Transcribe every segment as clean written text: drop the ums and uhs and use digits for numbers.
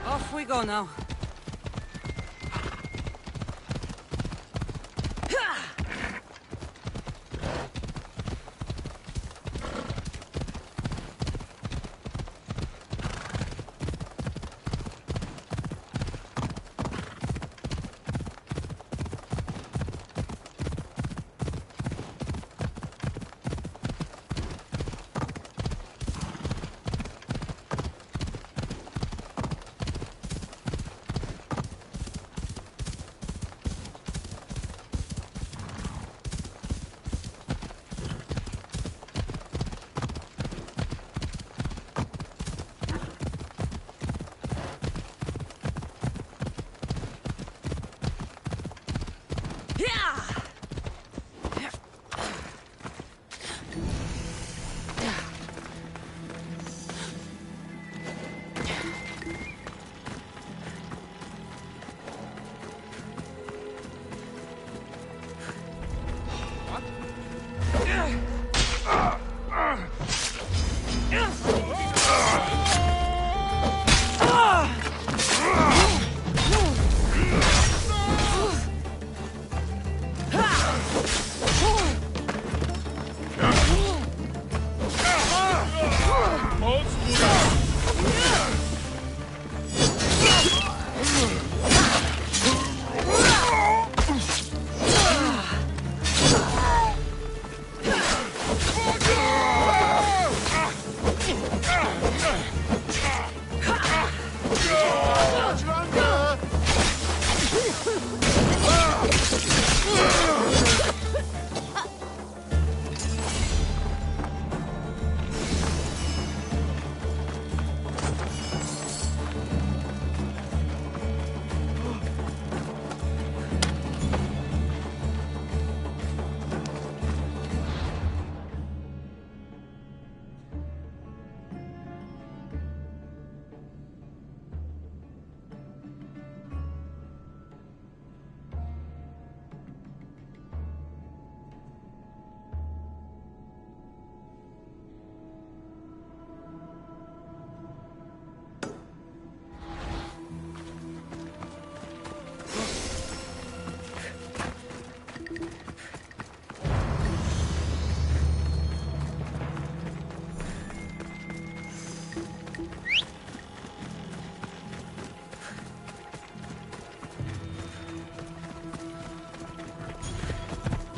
Off we go now.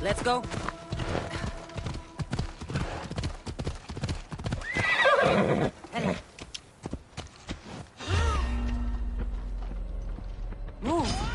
Let's go. Move.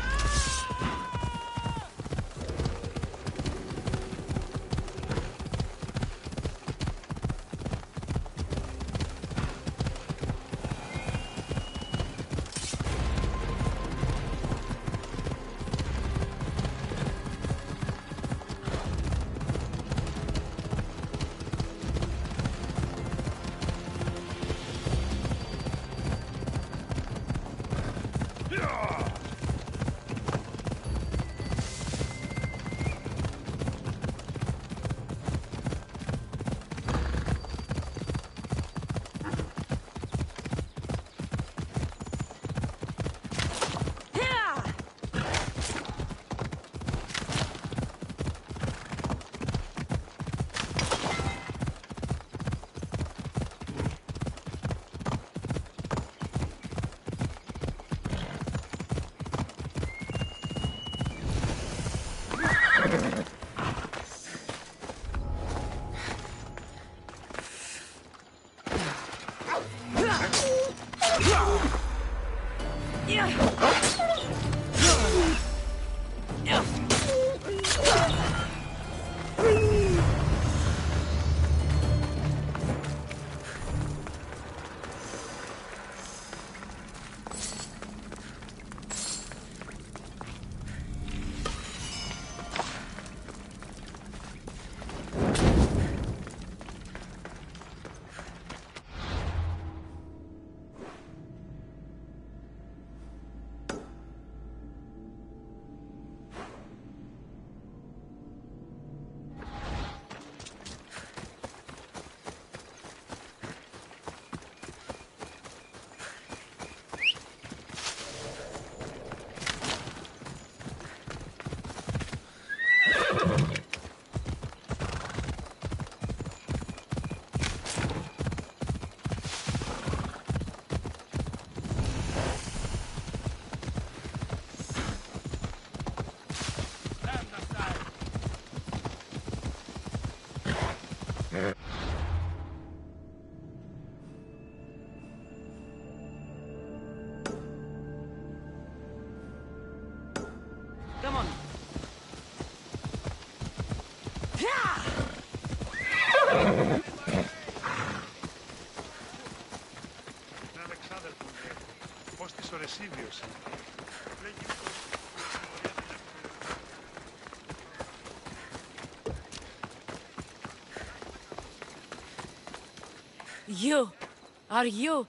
Are you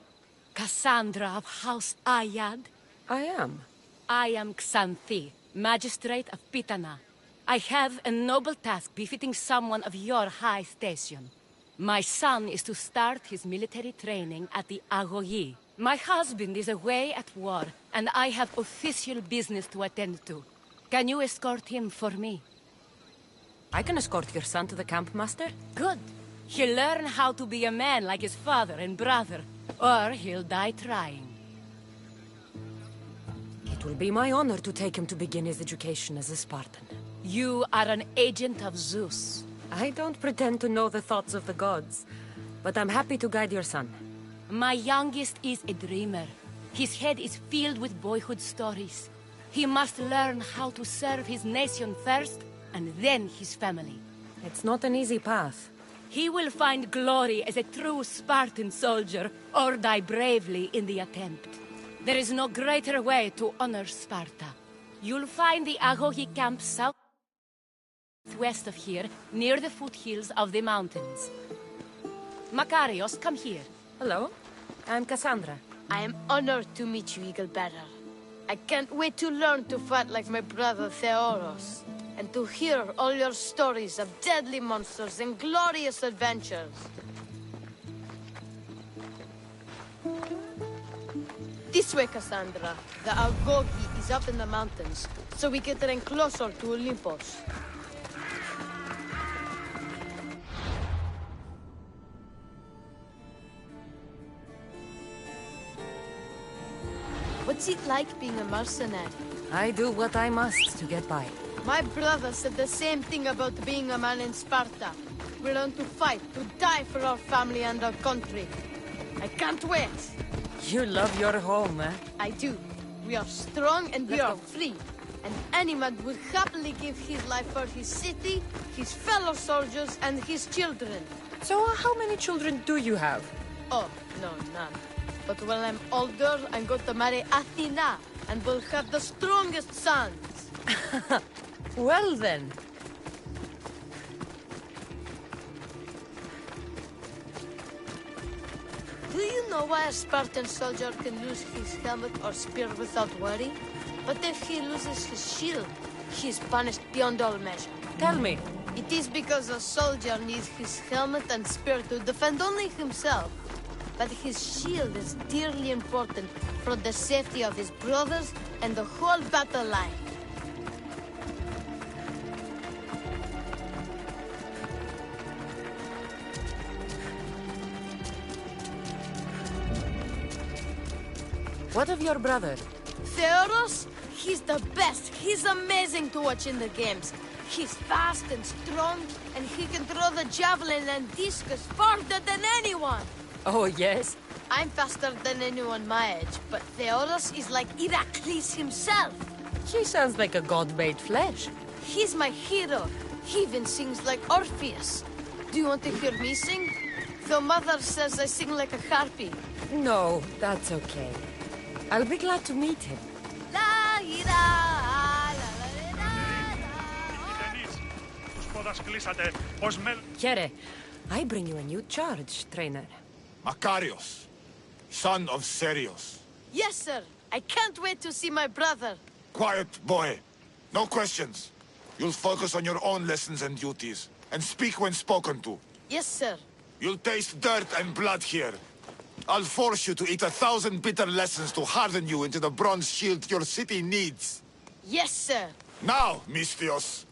Cassandra of House Ayad? I am. I am Xanthi, Magistrate of Pitana. I have a noble task befitting someone of your high station. My son is to start his military training at the Agoyi. My husband is away at war, and I have official business to attend to. Can you escort him for me? I can escort your son to the camp, Master. Good. He'll learn how to be a man like his father and brother, or he'll die trying. It will be my honor to take him to begin his education as a Spartan. You are an agent of Zeus. I don't pretend to know the thoughts of the gods, but I'm happy to guide your son. My youngest is a dreamer. His head is filled with boyhood stories. He must learn how to serve his nation first, and then his family. It's not an easy path. He will find glory as a true Spartan soldier, or die bravely in the attempt. There is no greater way to honor Sparta. You'll find the Agogi camp southwest of here, near the foothills of the mountains. Makarios, come here. Hello, I'm Cassandra. I am honored to meet you, Eagle Bearer. I can't wait to learn to fight like my brother Theoros, and to hear all your stories of deadly monsters and glorious adventures. This way, Cassandra. The Agogi is up in the mountains, so we get in closer to Olympus. What's it like being a mercenary? I do what I must to get by. My brother said the same thing about being a man in Sparta. We learn to fight, to die for our family and our country. I can't wait. You love your home, eh? I do. We are strong and we are free. And any man would happily give his life for his city, his fellow soldiers, and his children. So how many children do you have? Oh, no, none. But when I'm older, I'm going to marry Athena, and we'll have the strongest sons. Well then. Do you know why a Spartan soldier can lose his helmet or spear without worry? But if he loses his shield, he is punished beyond all measure. Tell me. It is because a soldier needs his helmet and spear to defend only himself. But his shield is dearly important for the safety of his brothers and the whole battle line. What of your brother? Theoros? He's the best. He's amazing to watch in the games. He's fast and strong, and he can throw the javelin and discus farther than anyone. Oh, yes? I'm faster than anyone my age, but Theodos is like Heracles himself. He sounds like a god made flesh. He's my hero. He even sings like Orpheus. Do you want to hear me sing? Though Mother says I sing like a harpy. No, that's okay. I'll be glad to meet him. La ira, la Here, I bring you a new charge, trainer. Makarios, son of Serios. Yes, sir. I can't wait to see my brother. Quiet, boy. No questions. You'll focus on your own lessons and duties, and speak when spoken to. Yes, sir. You'll taste dirt and blood here. I'll force you to eat 1,000 bitter lessons to harden you into the bronze shield your city needs. Yes, sir. Now, Mistios,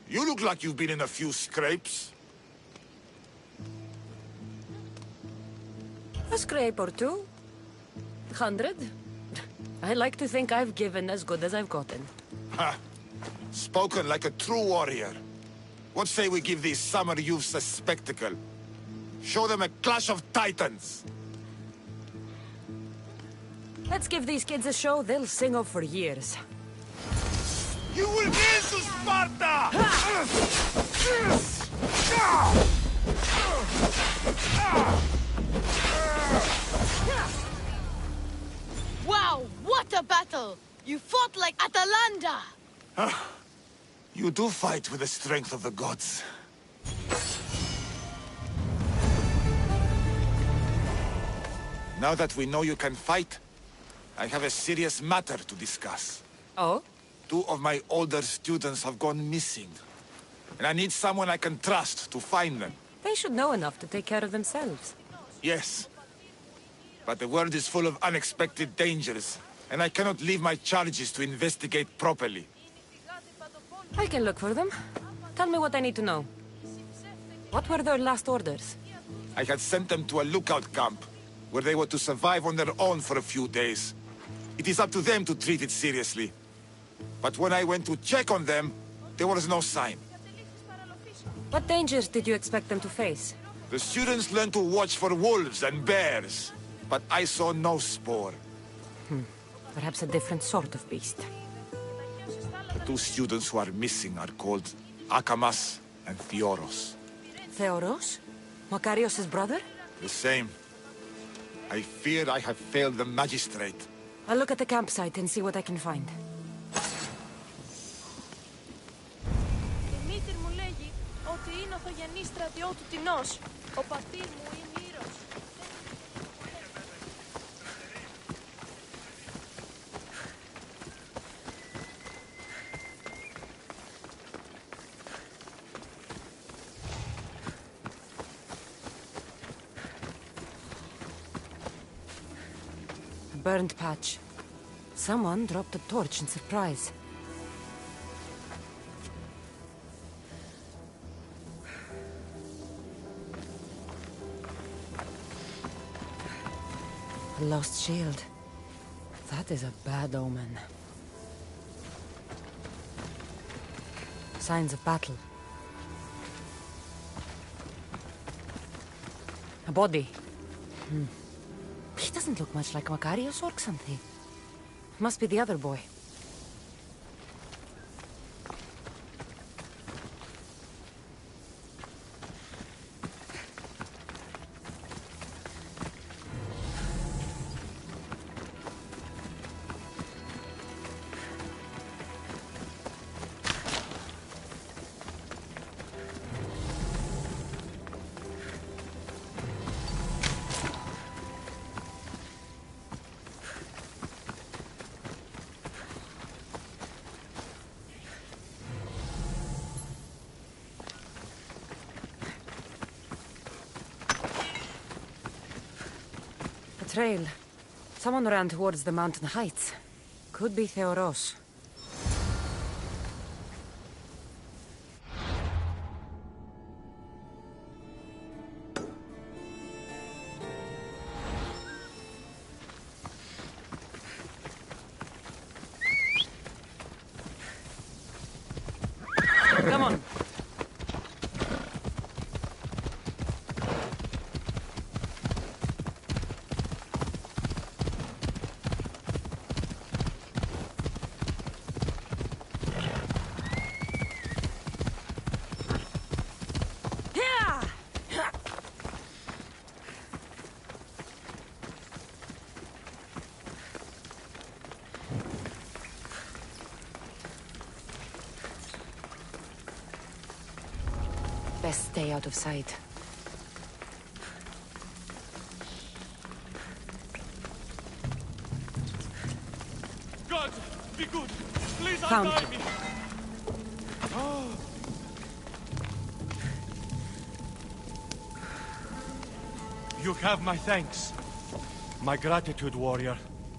you look like you've been in a few scrapes. A scrape or two. 100. I like to think I've given as good as I've gotten. Ha! Spoken like a true warrior. What say we give these summer youths a spectacle? Show them a clash of titans! Let's give these kids a show they'll sing of for years. You will kneel to Sparta! Wow! What a battle! You fought like Atalanta! You do fight with the strength of the gods. Now that we know you can fight, I have a serious matter to discuss. Oh? 2 of my older students have gone missing. And I need someone I can trust to find them. They should know enough to take care of themselves. Yes. But the world is full of unexpected dangers, and I cannot leave my charges to investigate properly. I can look for them. Tell me what I need to know. What were their last orders? I had sent them to a lookout camp, where they were to survive on their own for a few days. It is up to them to treat it seriously. But when I went to check on them, there was no sign. What dangers did you expect them to face? The students learned to watch for wolves and bears, but I saw no spoor. Perhaps a different sort of beast. The 2 students who are missing are called Akamas and Theoros. Theoros? Makarios' brother? The same. I fear I have failed the magistrate. I'll look at the campsite and see what I can find. Η μήτηρ μου λέγει ότι είναι ο θογενής στρατιώτου Τινός. Ο πατήρ μου είναι ήρωας. Burned patch. Someone dropped a torch in surprise. A lost shield. That is a bad omen. Signs of battle. A body. He doesn't look much like Makarios or something. Must be the other boy. Trail. Someone ran towards the mountain heights. Could be Theoros. Come on. Best stay out of sight. God, be good. Please Found. untie me. You have my thanks. My gratitude, warrior.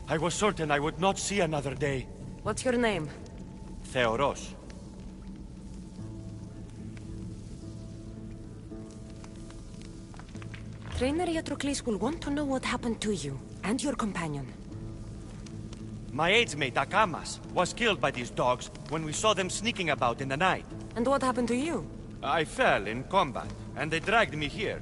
I was certain I would not see another day. What's your name? Theoros. Trainer Iatrocles will want to know what happened to you and your companion. My aidsmate, Akamas, was killed by these dogs when we saw them sneaking about in the night. And what happened to you? I fell in combat, and they dragged me here.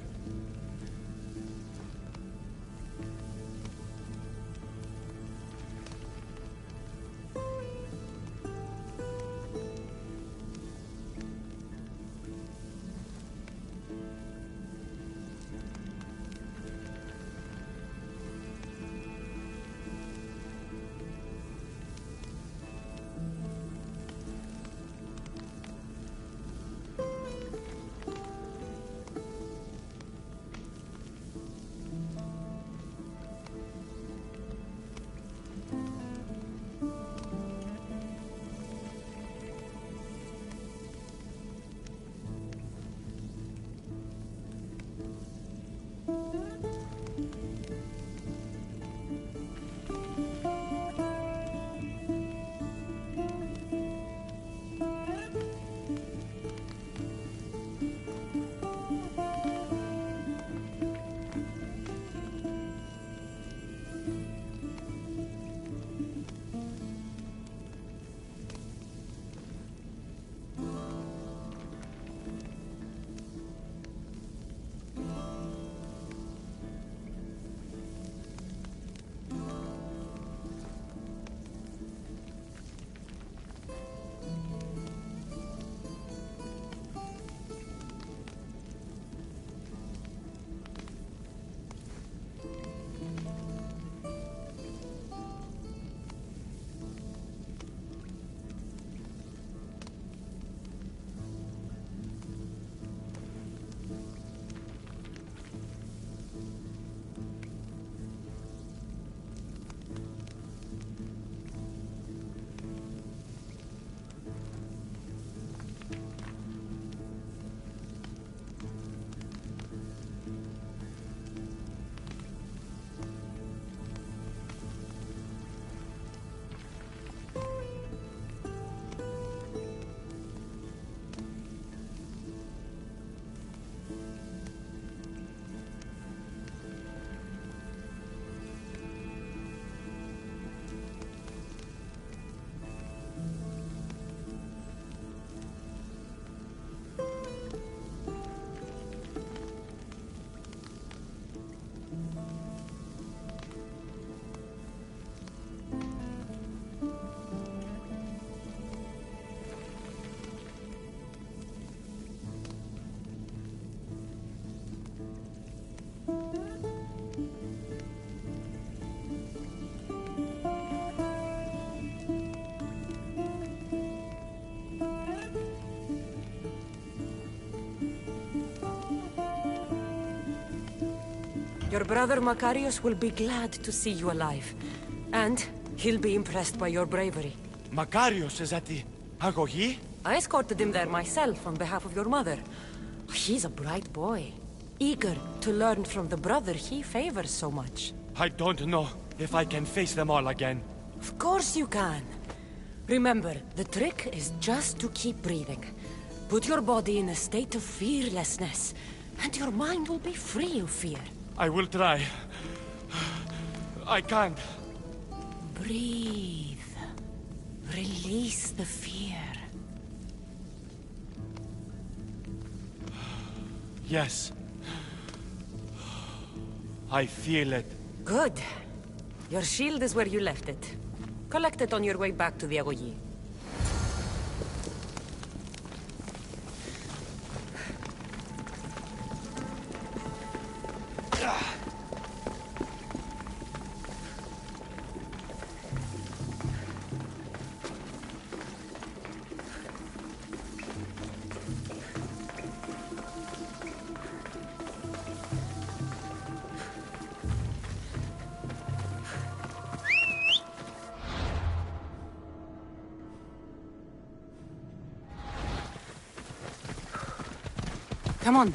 Your brother Macarius will be glad to see you alive. And he'll be impressed by your bravery. Macarius is at the Agogi? I escorted him there myself on behalf of your mother. He's a bright boy, eager to learn from the brother he favors so much. I don't know if I can face them all again. Of course you can. Remember, the trick is just to keep breathing. Put your body in a state of fearlessness, and your mind will be free of fear. I will try. I can't. Breathe. Release the fear. Yes. I feel it. Good. Your shield is where you left it. Collect it on your way back to the Agoyi. Come on.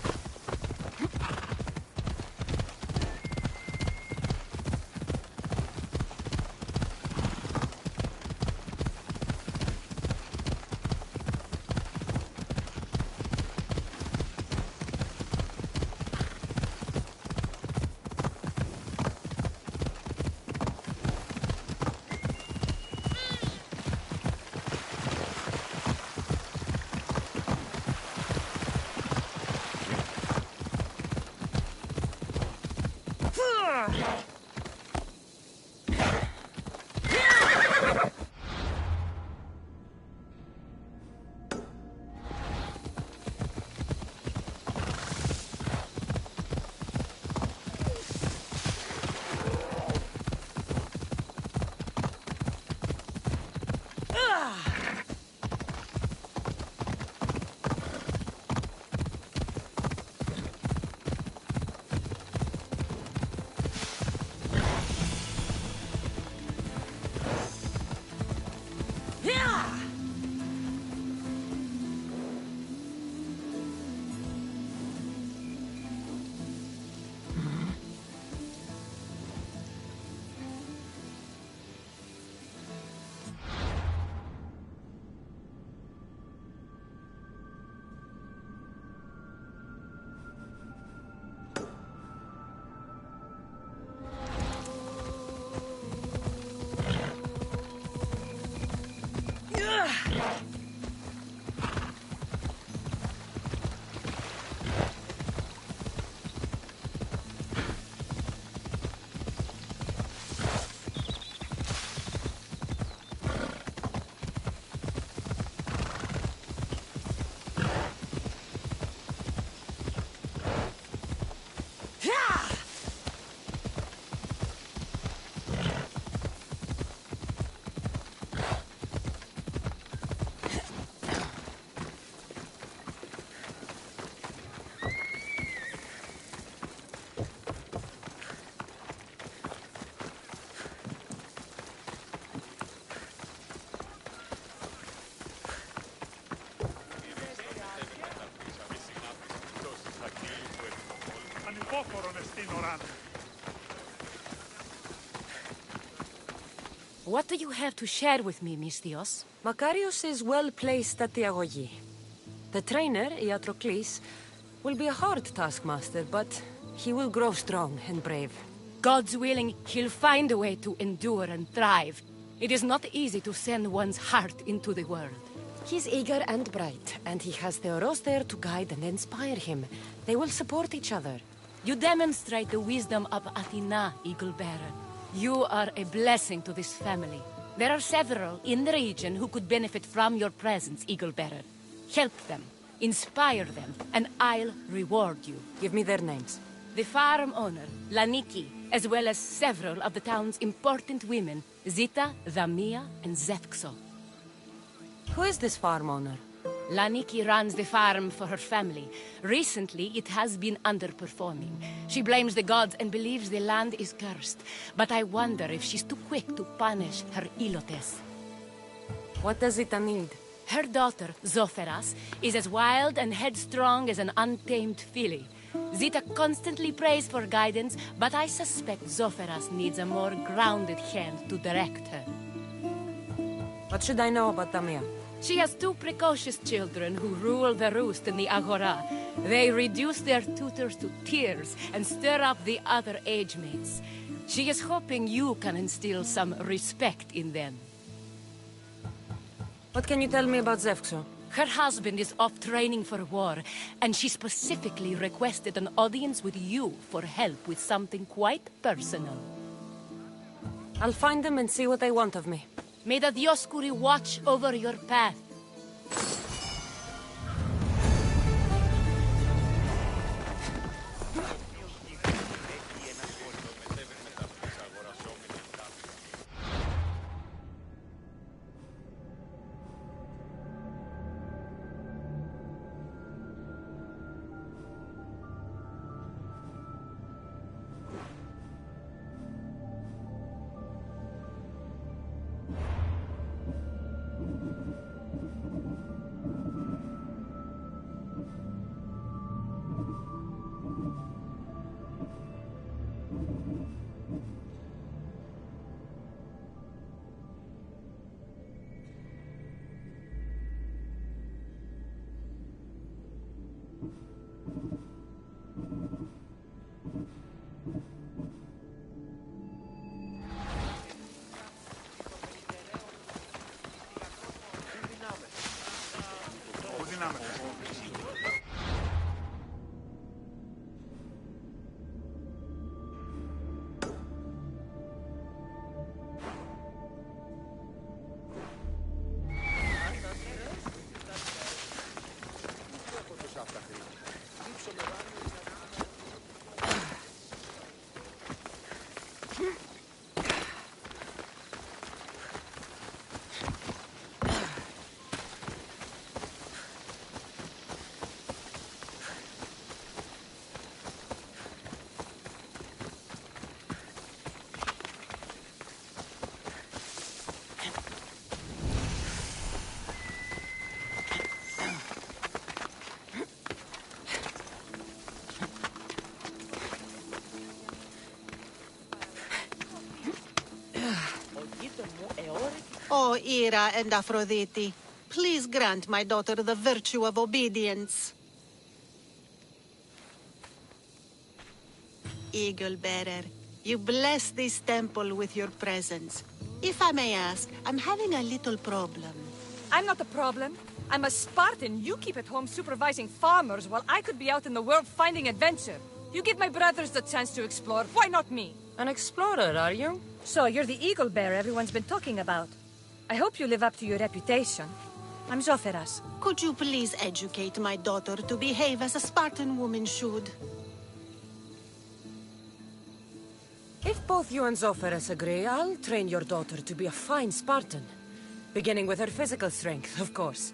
What do you have to share with me, Misthios? Macarius is well placed at the Agoyi. The trainer, Iatrocles, will be a hard taskmaster, but he will grow strong and brave. God's willing, he'll find a way to endure and thrive. It is not easy to send one's heart into the world. He's eager and bright, and he has Theoros there to guide and inspire him. They will support each other. You demonstrate the wisdom of Athena, Eagle Bearer. You are a blessing to this family. There are several in the region who could benefit from your presence, Eagle Bearer. Help them, inspire them, and I'll reward you. Give me their names. The farm owner, Laniki, as well as several of the town's important women, Zita, Zamia, and Zefxo. Who is this farm owner? Laniki runs the farm for her family. Recently, it has been underperforming. She blames the gods and believes the land is cursed. But I wonder if she's too quick to punish her ilotes. What does Zita need? Her daughter, Zoferas, is as wild and headstrong as an untamed filly. Zita constantly prays for guidance, but I suspect Zoferas needs a more grounded hand to direct her. What should I know about Tamia? She has two precocious children who rule the roost in the Agora. They reduce their tutors to tears and stir up the other age mates. She is hoping you can instill some respect in them. What can you tell me about Zevkso? Her husband is off training for war, and she specifically requested an audience with you for help with something quite personal. I'll find them and see what they want of me. May the Dioscuri watch over your path. O Ira and Aphrodite, please grant my daughter the virtue of obedience. Eagle Bearer, you bless this temple with your presence. If I may ask, I'm having a little problem. I'm not the problem. I'm a Spartan. You keep at home supervising farmers while I could be out in the world finding adventure. You give my brothers the chance to explore. Why not me? An explorer, are you? So you're the eagle bearer everyone's been talking about. I hope you live up to your reputation. I'm Zoferas. Could you please educate my daughter to behave as a Spartan woman should? If both you and Zoferas agree, I'll train your daughter to be a fine Spartan. Beginning with her physical strength, of course.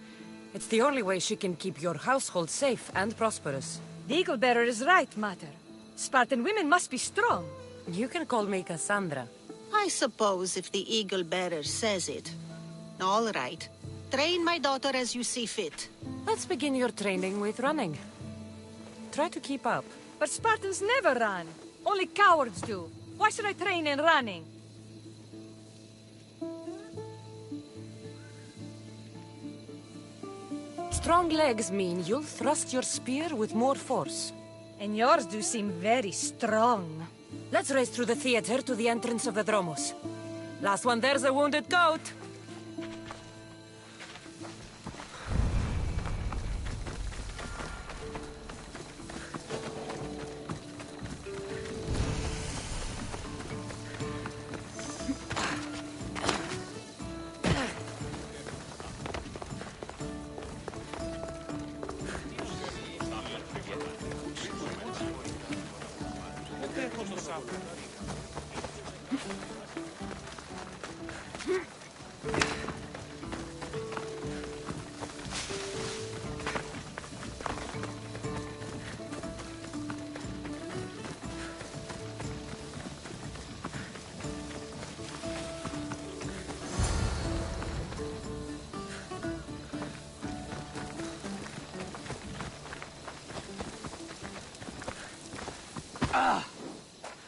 It's the only way she can keep your household safe and prosperous. The eagle bearer is right, Mater. Spartan women must be strong. You can call me Cassandra. I suppose if the Eagle Bearer says it. All right. Train my daughter as you see fit. Let's begin your training with running. Try to keep up. But Spartans never run. Only cowards do. Why should I train in running? Strong legs mean you'll thrust your spear with more force. And yours do seem very strong. Let's race through the theater to the entrance of the Dromos. Last one there's a wounded goat.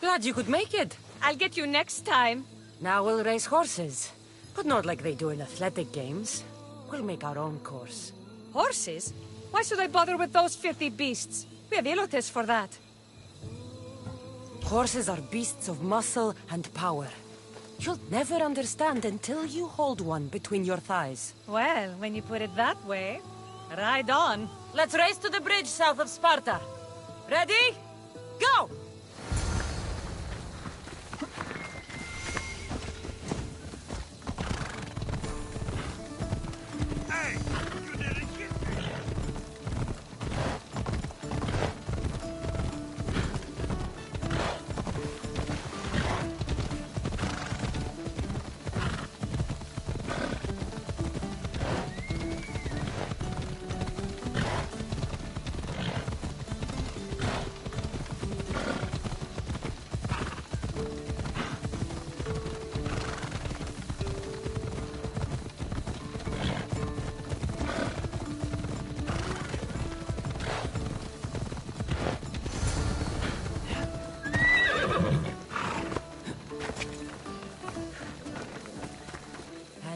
Glad you could make it. I'll get you next time. Now we'll race horses. But not like they do in athletic games. We'll make our own course. Horses? Why should I bother with those filthy beasts? We have Elotes for that. Horses are beasts of muscle and power. You'll never understand until you hold one between your thighs. Well, when you put it that way, ride on. Let's race to the bridge south of Sparta. Ready? Go!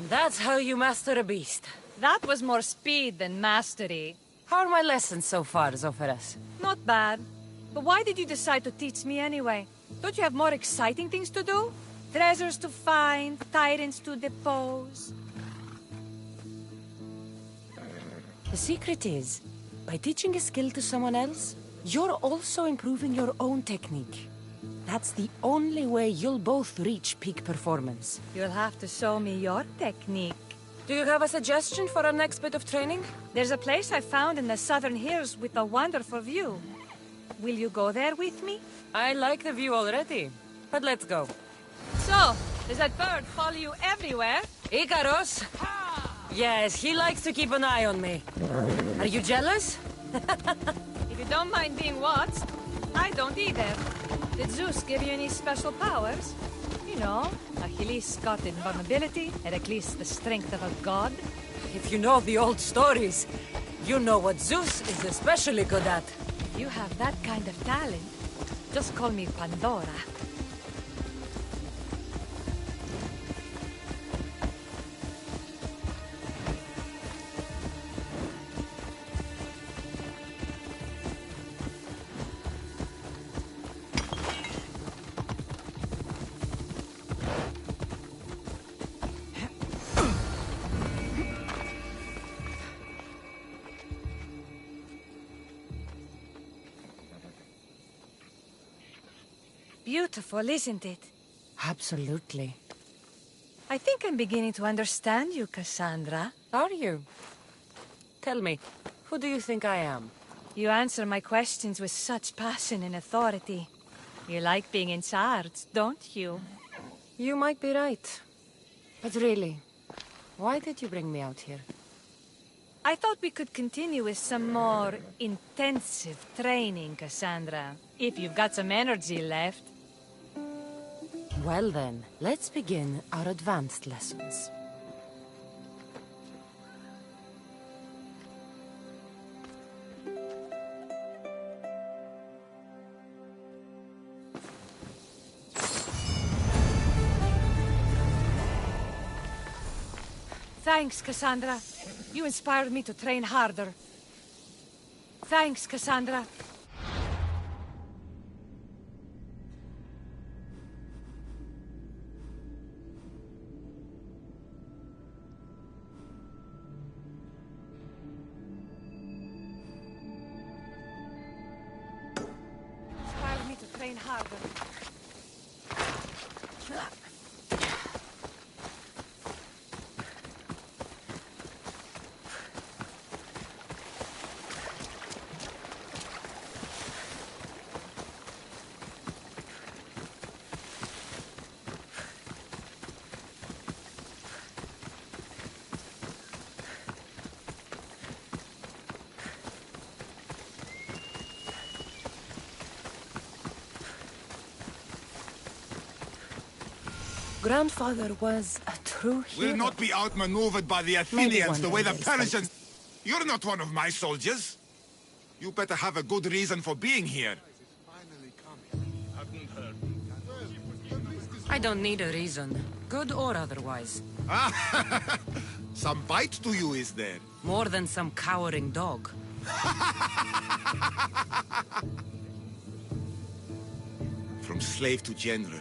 That's how you master a beast. That was more speed than mastery. How are my lessons so far, Zoferas? Not bad. But why did you decide to teach me anyway? Don't you have more exciting things to do? Treasures to find, tyrants to depose. The secret is, by teaching a skill to someone else, you're also improving your own technique. That's the only way you'll both reach peak performance. You'll have to show me your technique. Do you have a suggestion for our next bit of training? There's a place I found in the southern hills with a wonderful view. Will you go there with me? I like the view already, but let's go. So, does that bird follow you everywhere? Ikaros? Yes, he likes to keep an eye on me. Are you jealous? If you don't mind being watched, I don't either. Did Zeus give you any special powers? You know, Achilles got invulnerability, Heracles the strength of a god. If you know the old stories, you know what Zeus is especially good at. If you have that kind of talent, just call me Pandora. Beautiful, isn't it? Absolutely. I think I'm beginning to understand you, Cassandra. Are you? Tell me, who do you think I am? You answer my questions with such passion and authority. You like being in charge, don't you? You might be right. But really, why did you bring me out here? I thought we could continue with some more intensive training, Cassandra. If you've got some energy left. Well then, let's begin our advanced lessons. Thanks, Cassandra. You inspired me to train harder. Thanks, Cassandra. Inspired me to train harder. Grandfather was a true hero. We'll not be outmaneuvered by the Athenians the way the Persians... You're not one of my soldiers. You better have a good reason for being here. Finally coming. I don't need a reason, good or otherwise. Some bite to you, is there? More than some cowering dog. From slave to general,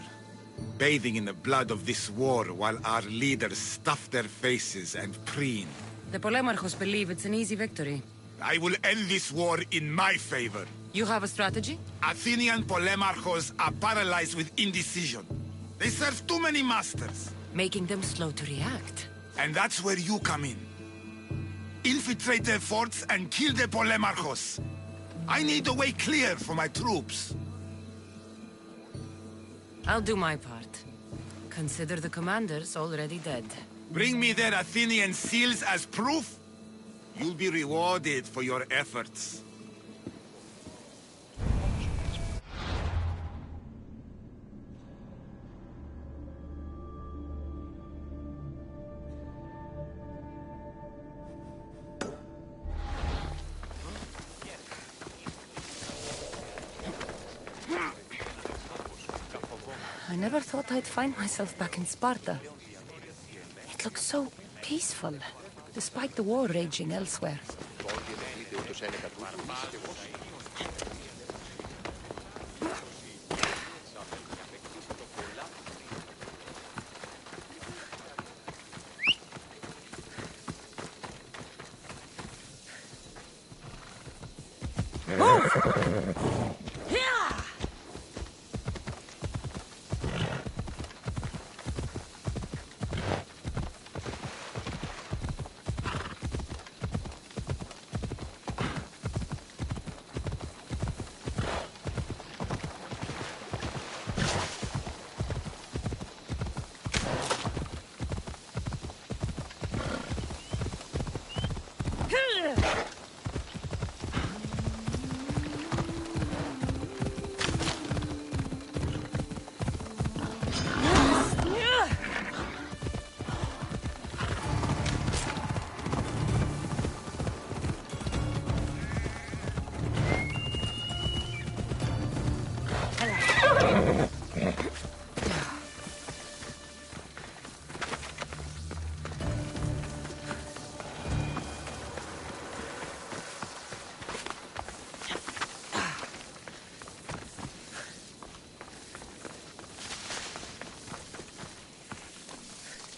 bathing in the blood of this war while our leaders stuff their faces and preen. The Polemarchos believe it's an easy victory. I will end this war in my favor. You have a strategy? Athenian Polemarchos are paralyzed with indecision. They serve too many masters. Making them slow to react. And that's where you come in. Infiltrate their forts and kill the Polemarchos. I need a way clear for my troops. I'll do my part. Consider the commanders already dead. Bring me their Athenian seals as proof. You'll be rewarded for your efforts. I never thought I'd find myself back in Sparta. It looks so peaceful, despite the war raging elsewhere.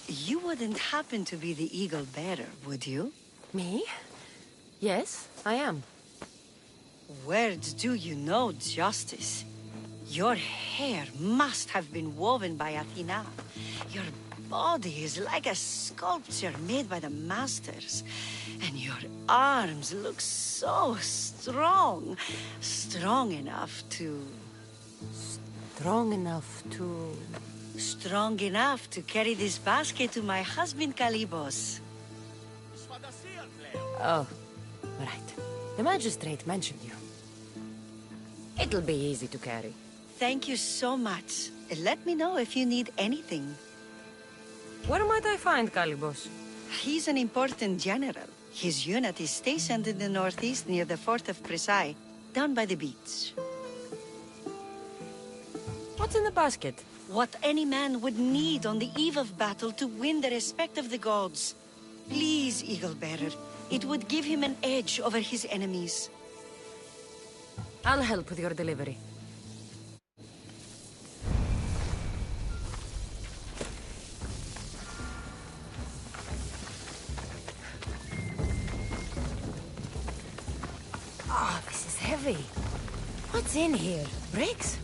You wouldn't happen to be the Eagle Bearer, would you? Me? Yes, I am. Words do you know, Justice. Your hair must have been woven by Athena. Your body is like a sculpture made by the masters. And your arms look so strong. Strong enough to... Strong enough to... Strong enough to carry this basket to my husband Kalibos. Oh, right. The magistrate mentioned you. It'll be easy to carry. Thank you so much. Let me know if you need anything. Where might I find Kalibos? He's an important general. His unit is stationed in the northeast near the fort of Presai, down by the beach. What's in the basket? What any man would need on the eve of battle to win the respect of the gods. Please, Eagle Bearer. It would give him an edge over his enemies. I'll help with your delivery. Oh, this is heavy. What's in here? Bricks?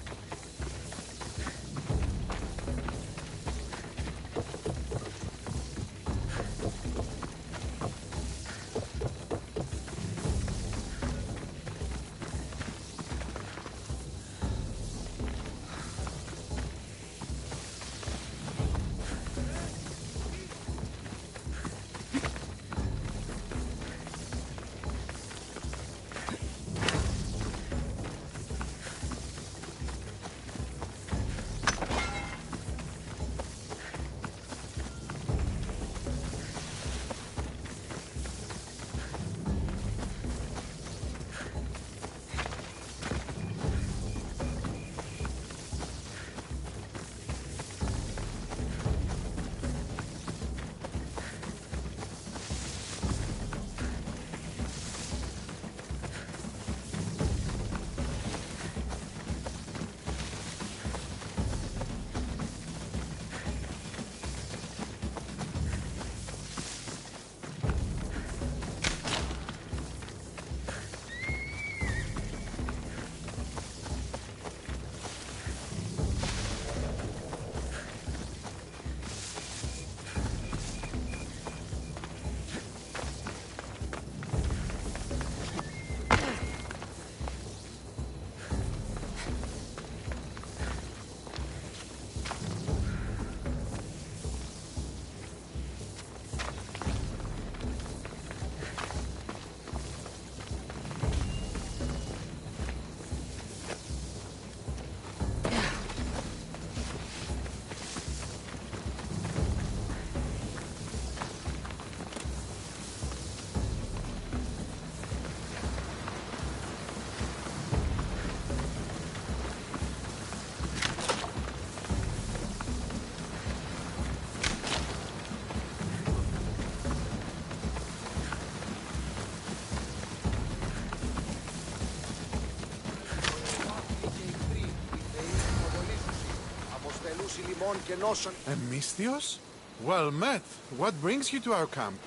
Emistios? Well met. What brings you to our camp?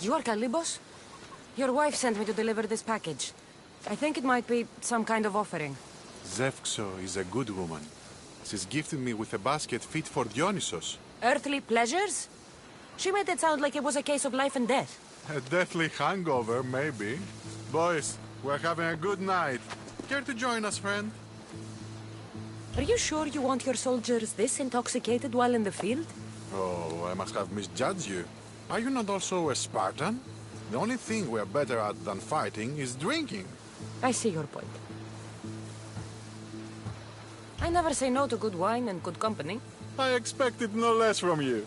You are Kalibos? Your wife sent me to deliver this package. I think it might be some kind of offering. Zevxo is a good woman. She's gifted me with a basket fit for Dionysos. Earthly pleasures? She made it sound like it was a case of life and death. A deathly hangover, maybe. Boys, we're having a good night. Care to join us, friend? Are you sure you want your soldiers this intoxicated while in the field? Oh, I must have misjudged you. Are you not also a Spartan? The only thing we're better at than fighting is drinking. I see your point. I never say no to good wine and good company. I expected no less from you.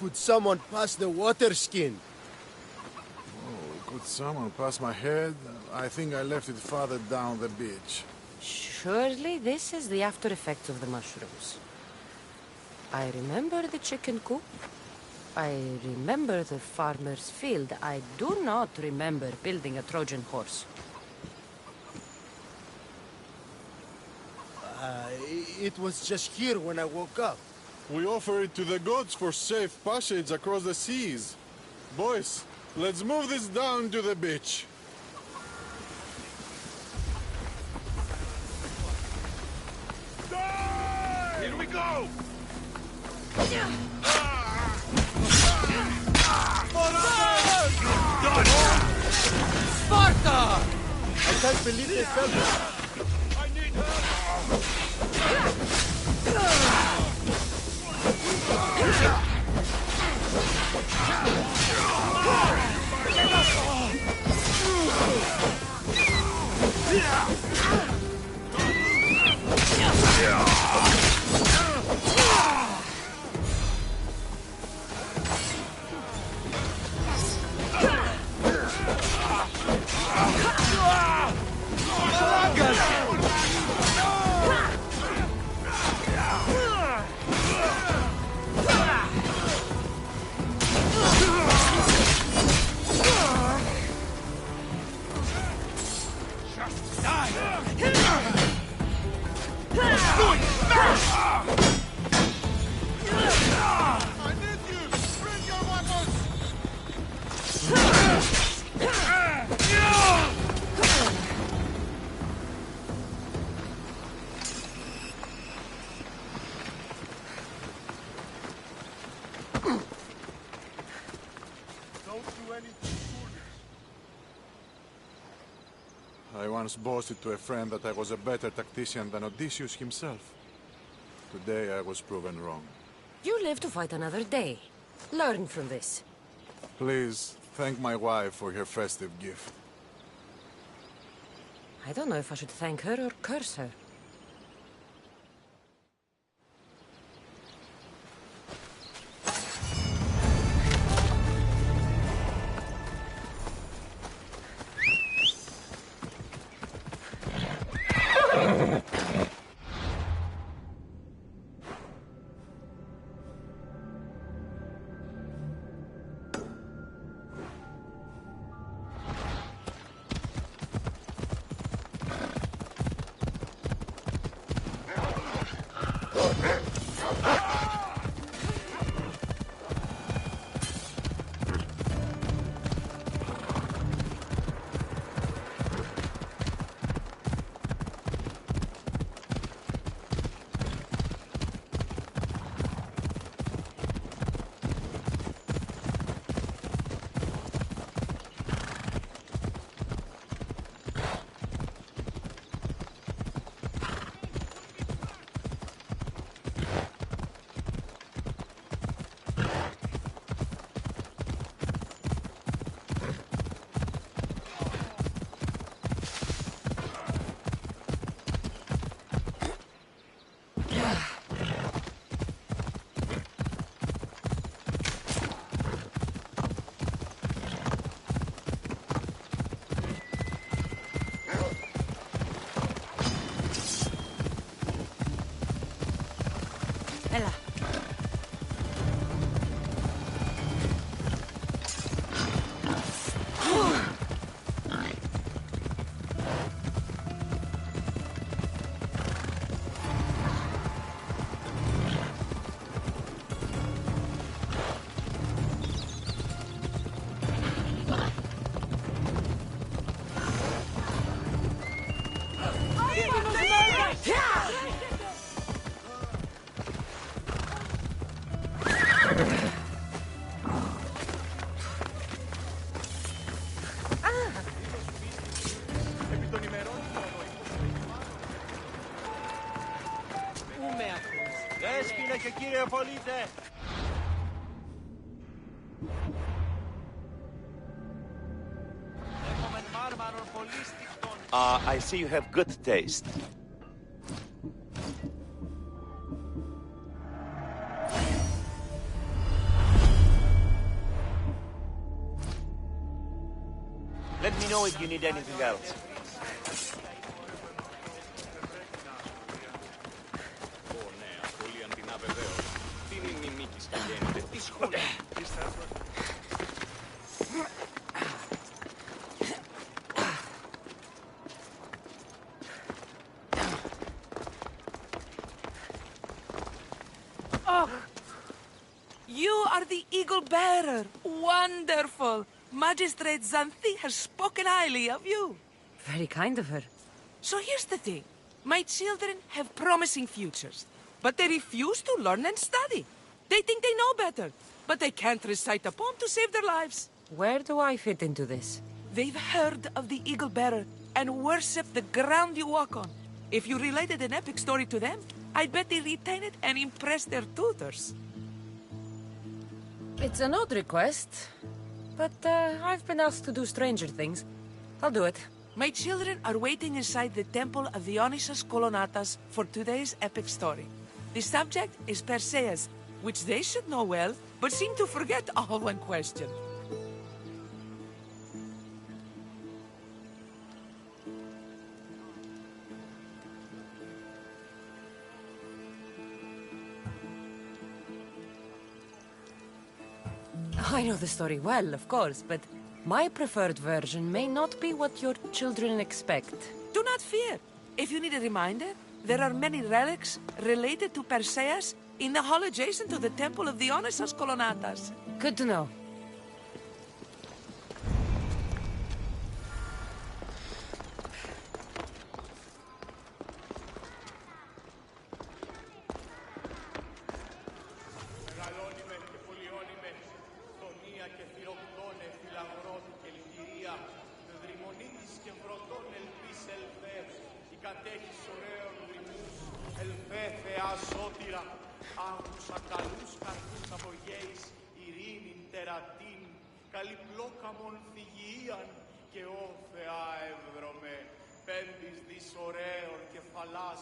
Could someone pass the water skin? Oh, could someone pass my head? I think I left it farther down the beach. Surely this is the after effects of the mushrooms. I remember the chicken coop. I remember the farmer's field. I do not remember building a Trojan horse. It was just here when I woke up. We offer it to the gods for safe passage across the seas. Boys, let's move this down to the beach. Here we go! Sparta! I can't believe they fell. I need help! I once boasted to a friend that I was a better tactician than Odysseus himself. Today I was proven wrong. You live to fight another day. Learn from this. Please, thank my wife for her festive gift. I don't know if I should thank her or curse her. Ella. Δέσποινα και κύριε πολίτε. Έχουμε μάρμαρον πολύ στιχτών. I see you have good taste. Let me know if you need anything else. You are the Eagle Bearer. Wonderful. Magistrate Xanthi has spoken highly of you. Very kind of her. So here's the thing. My children have promising futures, but they refuse to learn and study. They think they know better, but they can't recite a poem to save their lives. Where do I fit into this? They've heard of the Eagle Bearer and worship the ground you walk on. If you related an epic story to them, I bet they retain it and impress their tutors. It's an odd request, but I've been asked to do stranger things. I'll do it. My children are waiting inside the temple of Dionysus Kolonatas for today's epic story. The subject is Perseus, which they should know well, but seem to forget all when questioned. I know the story well, of course, but my preferred version may not be what your children expect. Do not fear. If you need a reminder, there are many relics related to Perseus in the hall adjacent to the temple of Dionysus Kolonatas. Good to know. Άκουσα καλούς καρπούς απογέης, ειρήνην τερατήν, καλή πλόκαμον θυγιίαν και ω Θεά εύδρομε, πέμπτης δις ωραίων κεφαλάς,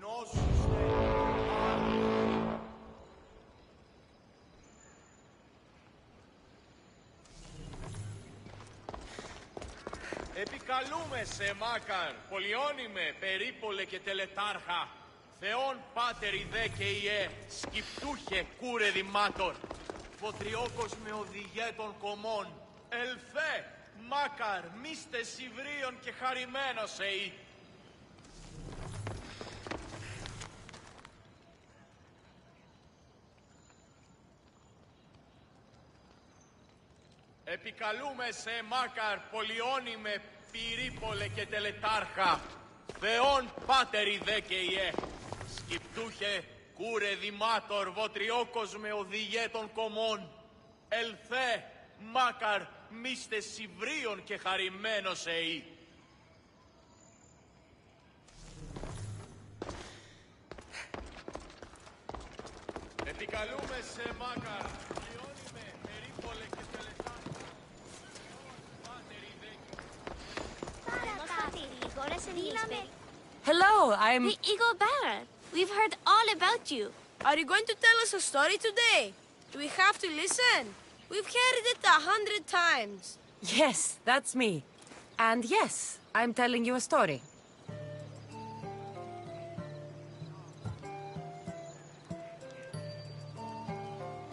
νόσους Επικαλούμε σε Μάκαρ, πολιώνυμε, περίπολε και τελετάρχα, Θεόν πάτερ ιδέ και ιέ, σκυπτούχε κούρε δημάτων, φωτριόκος με οδηγέ των κομμών, ελθέ, Μάκαρ, μίστε σιβρίων και χαρημένος εεί. Επικαλούμε σε Μάκαρ, πολιώνυμε, πυρίπολε και τελετάρχα, Θεόν πάτερ ιδέ και ιέ, σκυπτούχε κούρε δημάτορ, βοτριόκος με οδηγέ των κομμών, ελθέ, Μάκαρ, μίστε σιβρίων και χαρημένος εεί. Επικαλούμε σε Μάκαρ, πολιώνυμε, περίπολε και τελετάρχα, πάτερ ιδέ και Hello, I'm... The Eagle Bearer. We've heard all about you. Are you going to tell us a story today? Do we have to listen? We've heard it 100 times. Yes, that's me. And yes, I'm telling you a story.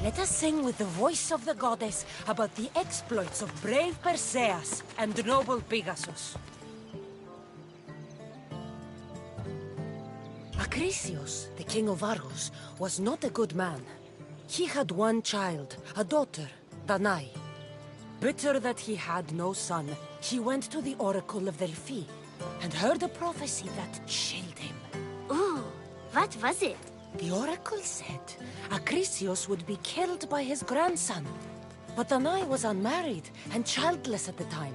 Let us sing with the voice of the goddess about the exploits of brave Perseus and noble Pegasus. Acrisius, the king of Argos, was not a good man. He had one child, a daughter, Danae. Bitter that he had no son, he went to the oracle of Delphi and heard a prophecy that chilled him. Ooh, what was it? The oracle said Acrisius would be killed by his grandson. But Danae was unmarried and childless at the time.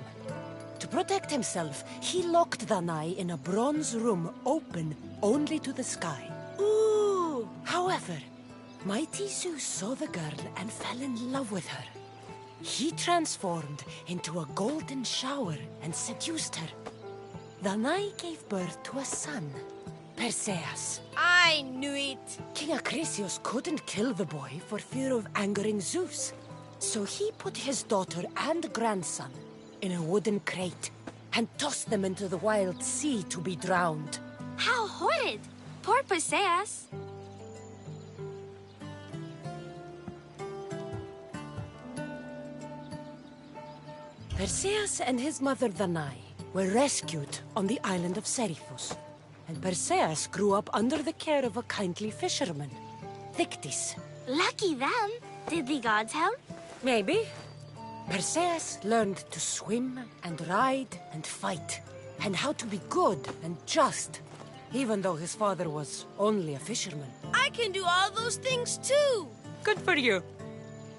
To protect himself, he locked Danae in a bronze room open only to the sky. Ooh! However, mighty Zeus saw the girl and fell in love with her. He transformed into a golden shower and seduced her. Danae gave birth to a son, Perseus. I knew it! King Acrisius couldn't kill the boy for fear of angering Zeus. So he put his daughter and grandson in a wooden crate and tossed them into the wild sea to be drowned. How horrid! Poor Perseus! Perseus and his mother Danae were rescued on the island of Seriphus, and Perseus grew up under the care of a kindly fisherman, Dictys. Lucky them! Did the gods help? Maybe. Perseus learned to swim and ride and fight, and how to be good and just, even though his father was only a fisherman. I can do all those things too! Good for you.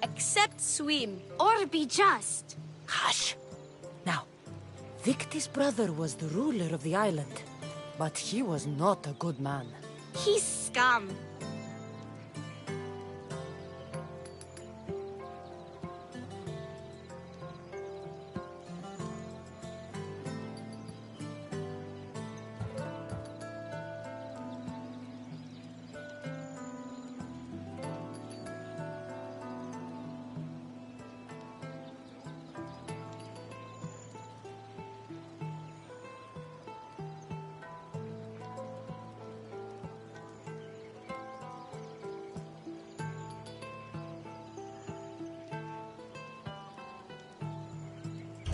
Except swim, or be just. Hush! Now, Dictys' brother was the ruler of the island, but he was not a good man. He's scum.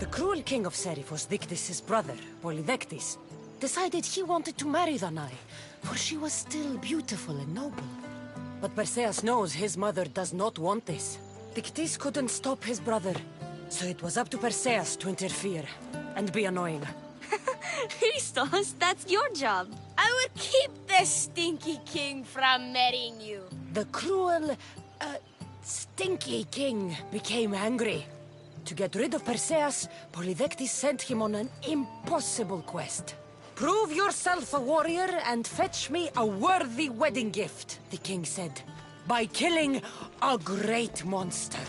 The cruel king of Seriphus, Dictys' brother, Polydectes, decided he wanted to marry Danae, for she was still beautiful and noble. But Perseus knows his mother does not want this. Dictys couldn't stop his brother, so it was up to Perseus to interfere and be annoying. Christos, that's your job. I would keep the stinky king from marrying you. The cruel, stinky king became angry. To get rid of Perseus, Polydectes sent him on an impossible quest. Prove yourself a warrior and fetch me a worthy wedding gift, the king said, by killing a great monster.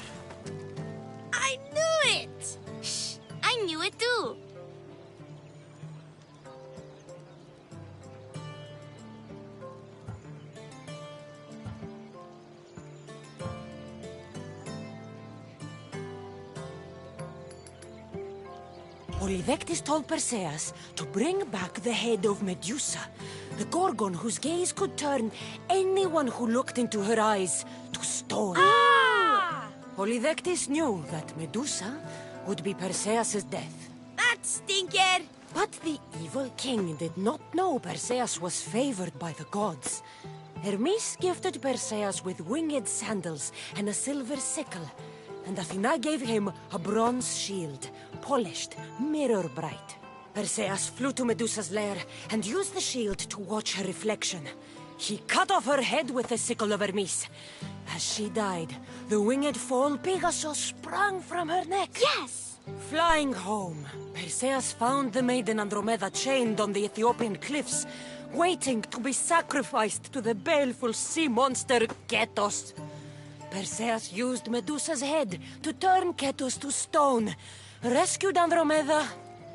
I knew it! Shh, I knew it too. Polydectes told Perseus to bring back the head of Medusa, the Gorgon whose gaze could turn anyone who looked into her eyes to stone. Ah! Polydectes knew that Medusa would be Perseus' death. That stinker! But the evil king did not know Perseus was favored by the gods. Hermes gifted Perseus with winged sandals and a silver sickle, and Athena gave him a bronze shield, polished, mirror bright. Perseus flew to Medusa's lair and used the shield to watch her reflection. He cut off her head with the sickle of Hermes. As she died, the winged foal Pegasus sprang from her neck. Yes! Flying home, Perseus found the maiden Andromeda chained on the Ethiopian cliffs, waiting to be sacrificed to the baleful sea monster Ketos. Perseus used Medusa's head to turn Ketos to stone, rescued Andromeda,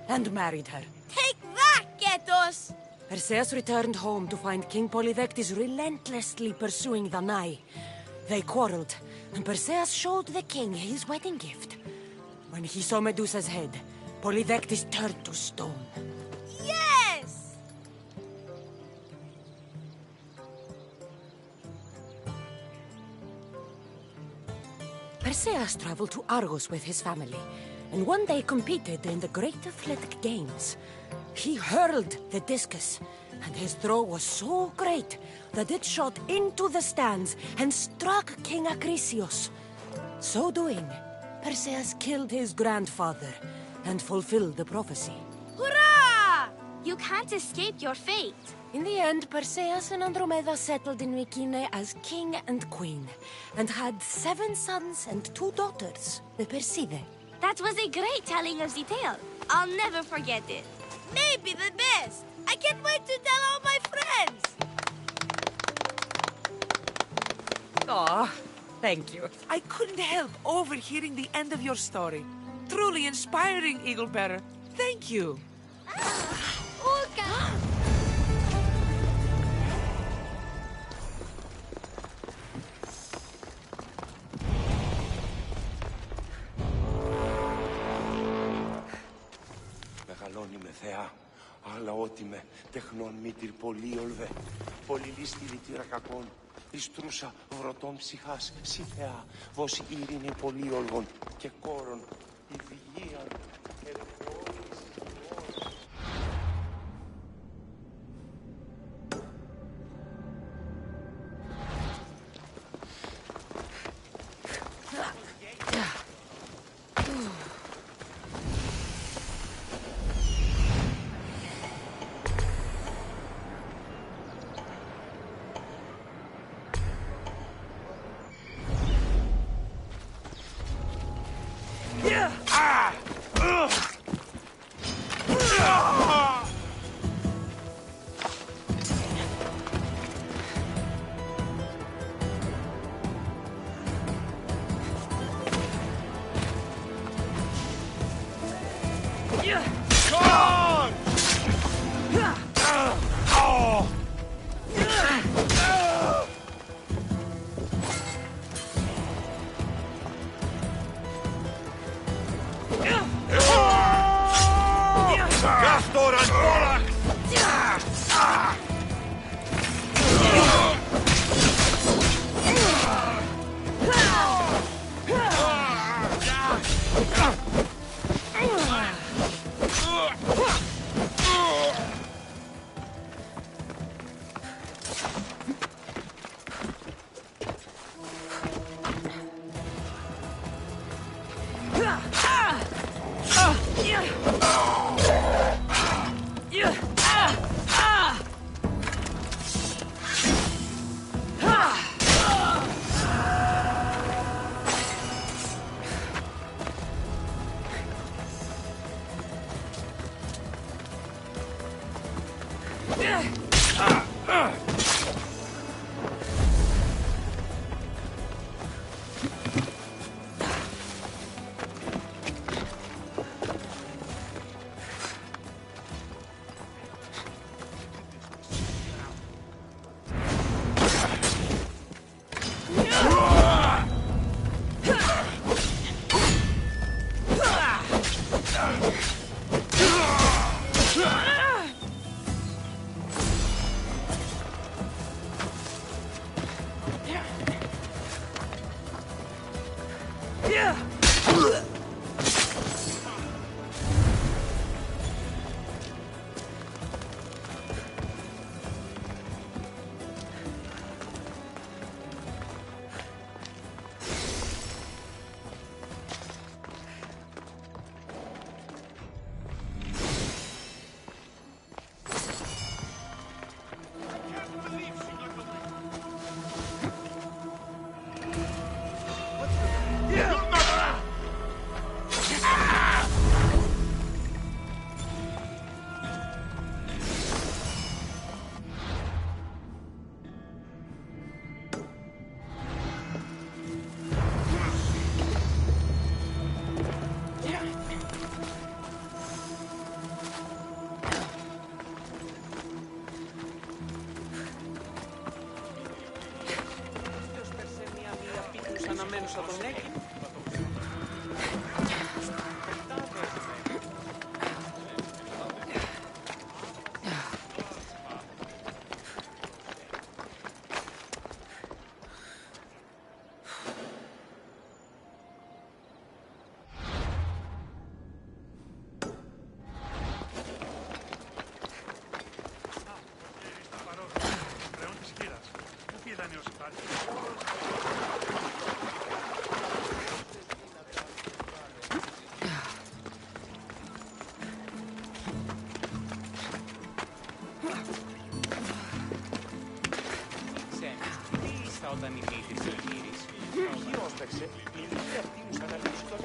and married her. Take that, Ketos! Perseus returned home to find King Polydectes relentlessly pursuing Danae. They quarreled, and Perseus showed the king his wedding gift. When he saw Medusa's head, Polydectes turned to stone. Yes! Perseus traveled to Argos with his family, and one day competed in the Great Athletic Games. He hurled the discus, and his throw was so great that it shot into the stands and struck King Acrisius. So doing, Perseus killed his grandfather and fulfilled the prophecy. Hurrah! You can't escape your fate. In the end, Perseus and Andromeda settled in Mycenae as king and queen, and had 7 sons and 2 daughters, the Persidae. That was a great telling of the tale. I'll never forget it. Maybe the best. I can't wait to tell all my friends. Aw, thank you. I couldn't help overhearing the end of your story. Truly inspiring, Eagle Bearer. Thank you. Μεγαλώνει με θεά, αλλά ότι με τεχνών μήτυρ πολύολβε, πολυλίστη λυτήρα κακών, ιστρούσα βρωτών ψυχάς, σι θεά, βος ειρήνη πολύολγων και κόρων, ηδηγίαν, ερχόλης, αναμένουσα τον Έκη. Όταν η μύτη σε γύρισε. Ποιοι όσταξε, η λίγη αυτή μου σαν να λύσει τον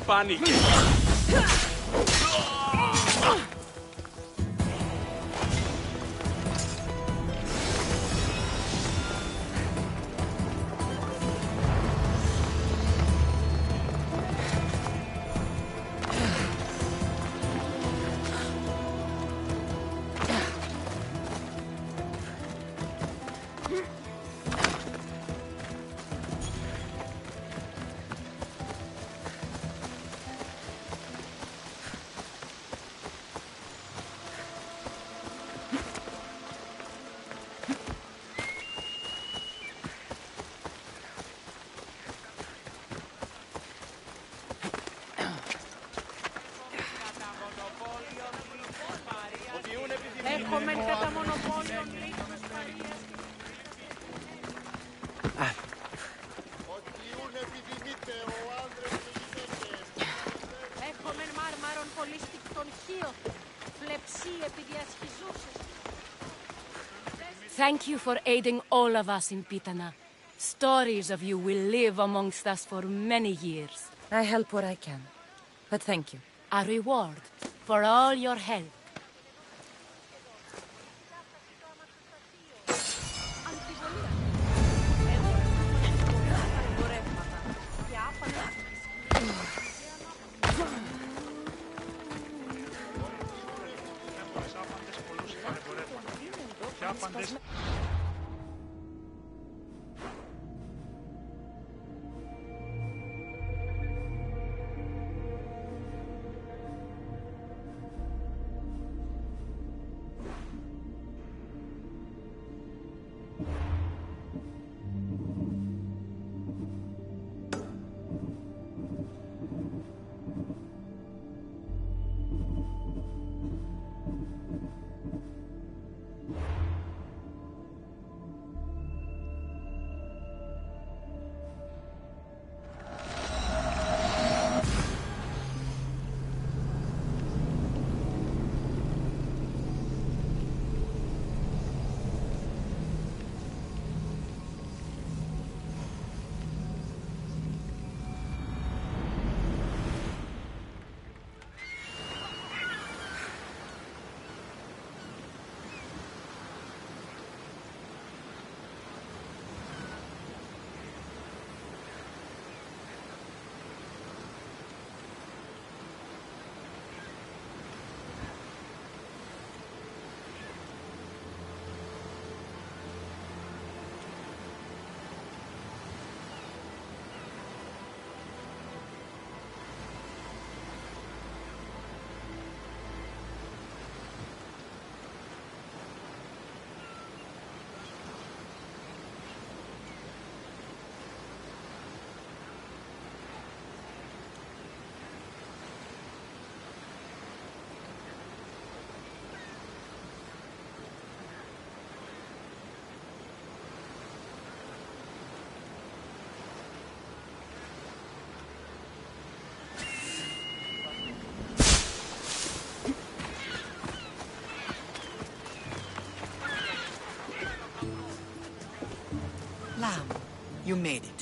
Πάνηκε. Έχουμε κατά μονοπόλιο λύκων ασφαλείας. Έχουμε μάρμαρον πολύστικτον χείο. Φλεψί επειδή ασχιζούσες. Thank you for aiding all of us in Pitana. Stories of you will live amongst us for many years. I help where I can. But thank you. A reward for all your help. lamb. You made it.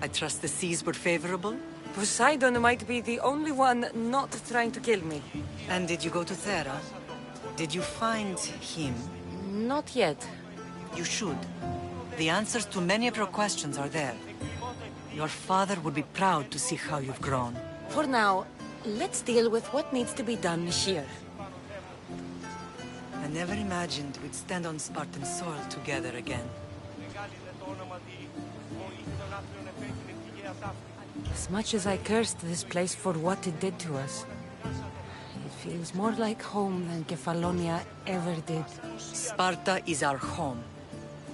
I trust the seas were favorable? Poseidon might be the only one not trying to kill me. And did you go to Thera? Did you find him? Not yet. You should. The answers to many of your questions are there. Your father would be proud to see how you've grown. For now, let's deal with what needs to be done here. I never imagined we'd stand on Spartan soil together again. As much as I cursed this place for what it did to us, it feels more like home than Kefalonia ever did. Sparta is our home.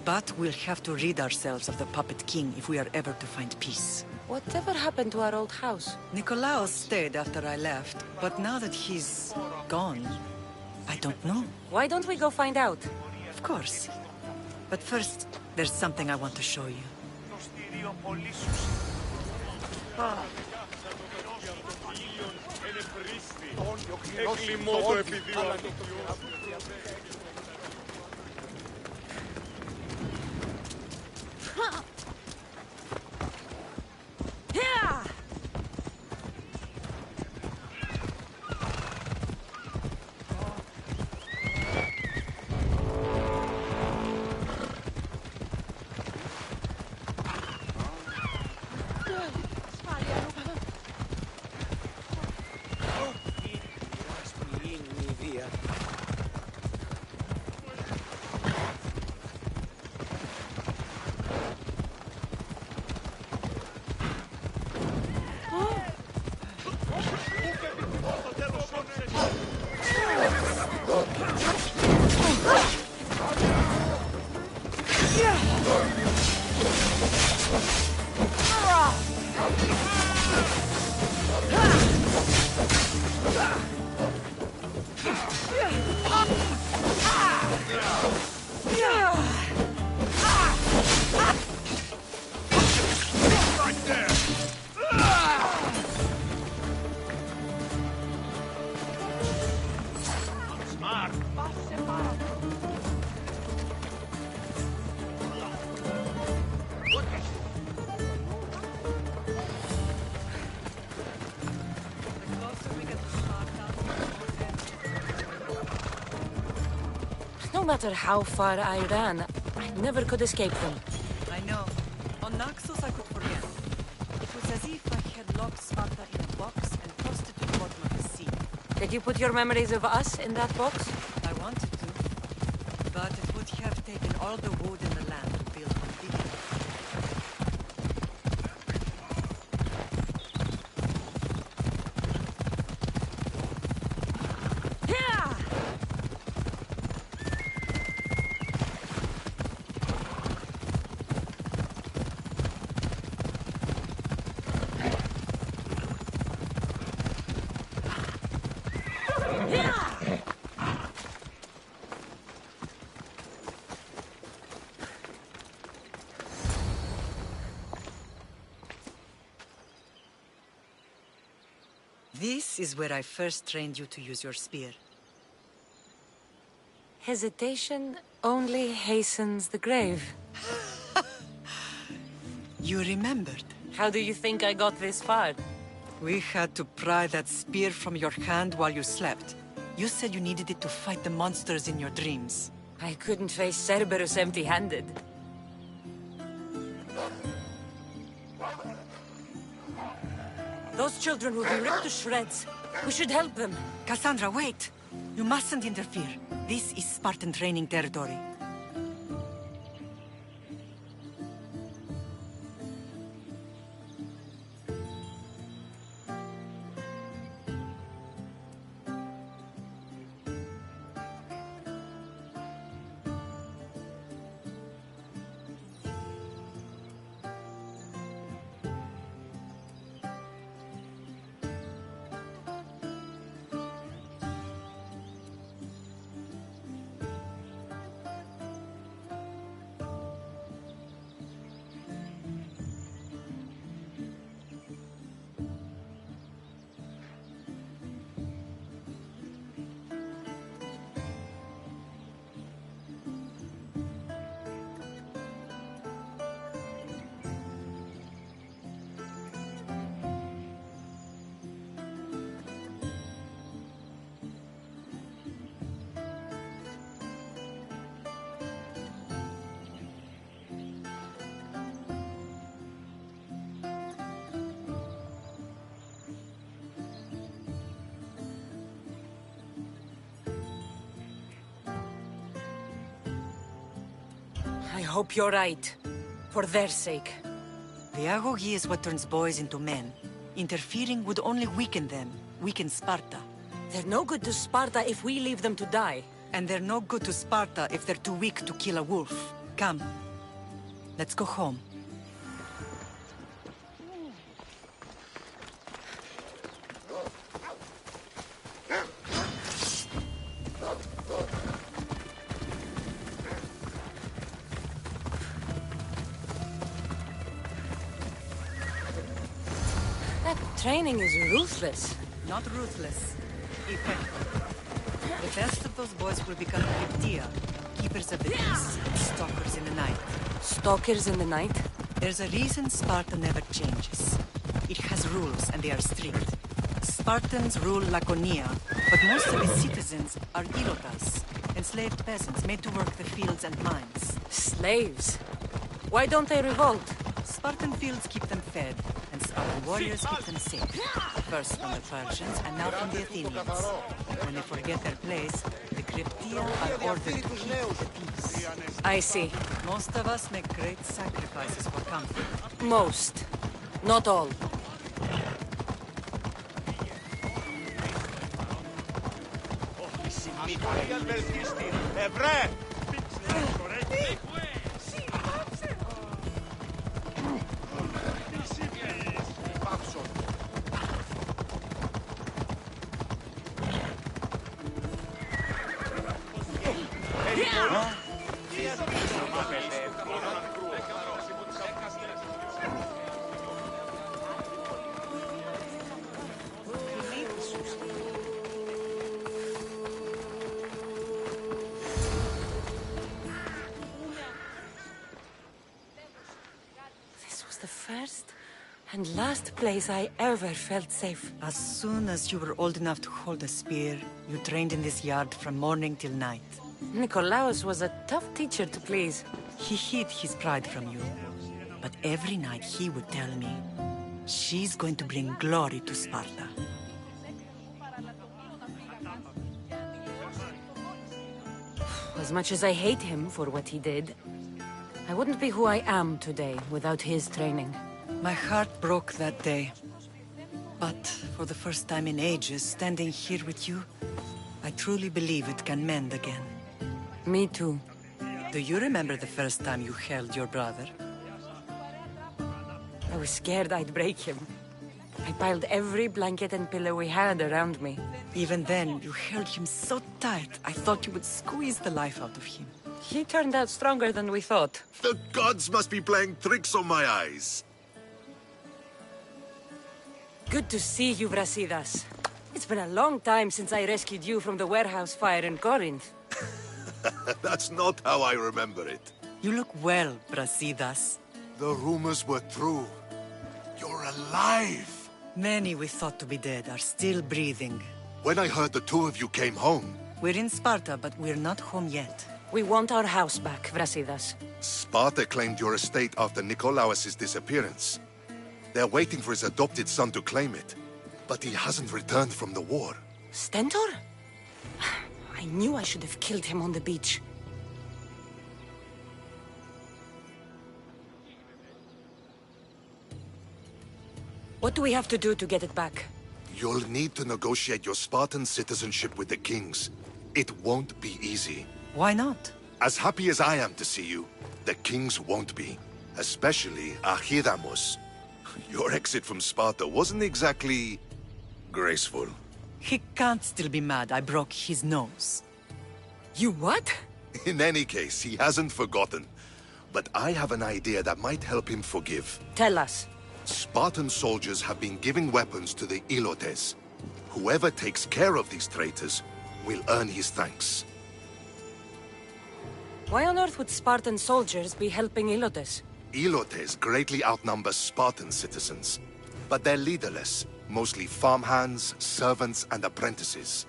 But we'll have to rid ourselves of the Puppet King if we are ever to find peace. Whatever happened to our old house? Nikolaos stayed after I left, but now that he's gone, I don't know. Why don't we go find out? Of course. But first, there's something I want to show you. No matter how far I ran, I never could escape them. I know. On Naxos I could forget. It was as if I had locked Sparta in a box and tossed it to the bottom of the sea. Did you put your memories of us in that box? I wanted to, but it would have taken all the wood in the land to build one big enough. This is where I first trained you to use your spear. Hesitation only hastens the grave. You remembered. How do you think I got this far? We had to pry that spear from your hand while you slept. You said you needed it to fight the monsters in your dreams. I couldn't face Cerberus empty-handed. Those children will be ripped to shreds. We should help them. Cassandra, wait! You mustn't interfere. This is Spartan training territory. I hope you're right. For their sake. The agoge is what turns boys into men. Interfering would only weaken them, weaken Sparta. They're no good to Sparta if we leave them to die. And they're no good to Sparta if they're too weak to kill a wolf. Come. Let's go home. That training is ruthless. Not ruthless. Effective. The best of those boys will become Cryptia, keepers of the peace, stalkers in the night. Stalkers in the night? There's a reason Sparta never changes. It has rules, and they are strict. Spartans rule Laconia, but most of its citizens are ilotas, enslaved peasants made to work the fields and mines. Slaves? Why don't they revolt? Spartan fields keep them fed, and Spartan warriors keep them safe. First from the Persians, and now from the Athenians. When they forget their place, the Cryptia are ordered to keep the peace. I see. Most of us make great sacrifices for comfort. Most. Not all. The first and last place I ever felt safe. As soon as you were old enough to hold a spear, you trained in this yard from morning till night. Nikolaos was a tough teacher to please. He hid his pride from you. But every night he would tell me, she's going to bring glory to Sparta. As much as I hate him for what he did, I wouldn't be who I am today without his training. My heart broke that day. But for the first time in ages, standing here with you, I truly believe it can mend again. Me too. Do you remember the first time you held your brother? I was scared I'd break him. I piled every blanket and pillow we had around me. Even then, you held him so tight, I thought you would squeeze the life out of him. He turned out stronger than we thought. The gods must be playing tricks on my eyes. Good to see you, Brasidas. It's been a long time since I rescued you from the warehouse fire in Corinth. That's not how I remember it. You look well, Brasidas. The rumors were true. You're alive! Many we thought to be dead are still breathing. When I heard the two of you came home... We're in Sparta, but we're not home yet. We want our house back, Brasidas. Sparta claimed your estate after Nikolaos' disappearance. They're waiting for his adopted son to claim it. But he hasn't returned from the war. Stentor? I knew I should have killed him on the beach. What do we have to do to get it back? You'll need to negotiate your Spartan citizenship with the kings. It won't be easy. Why not? As happy as I am to see you, the kings won't be. Especially Archidamos. Your exit from Sparta wasn't exactly... graceful. He can't still be mad I broke his nose. You what? In any case, he hasn't forgotten. But I have an idea that might help him forgive. Tell us. Spartan soldiers have been giving weapons to the Ilotes. Whoever takes care of these traitors will earn his thanks. Why on earth would Spartan soldiers be helping Ilotes? Ilotes greatly outnumber Spartan citizens. But they're leaderless, mostly farmhands, servants, and apprentices.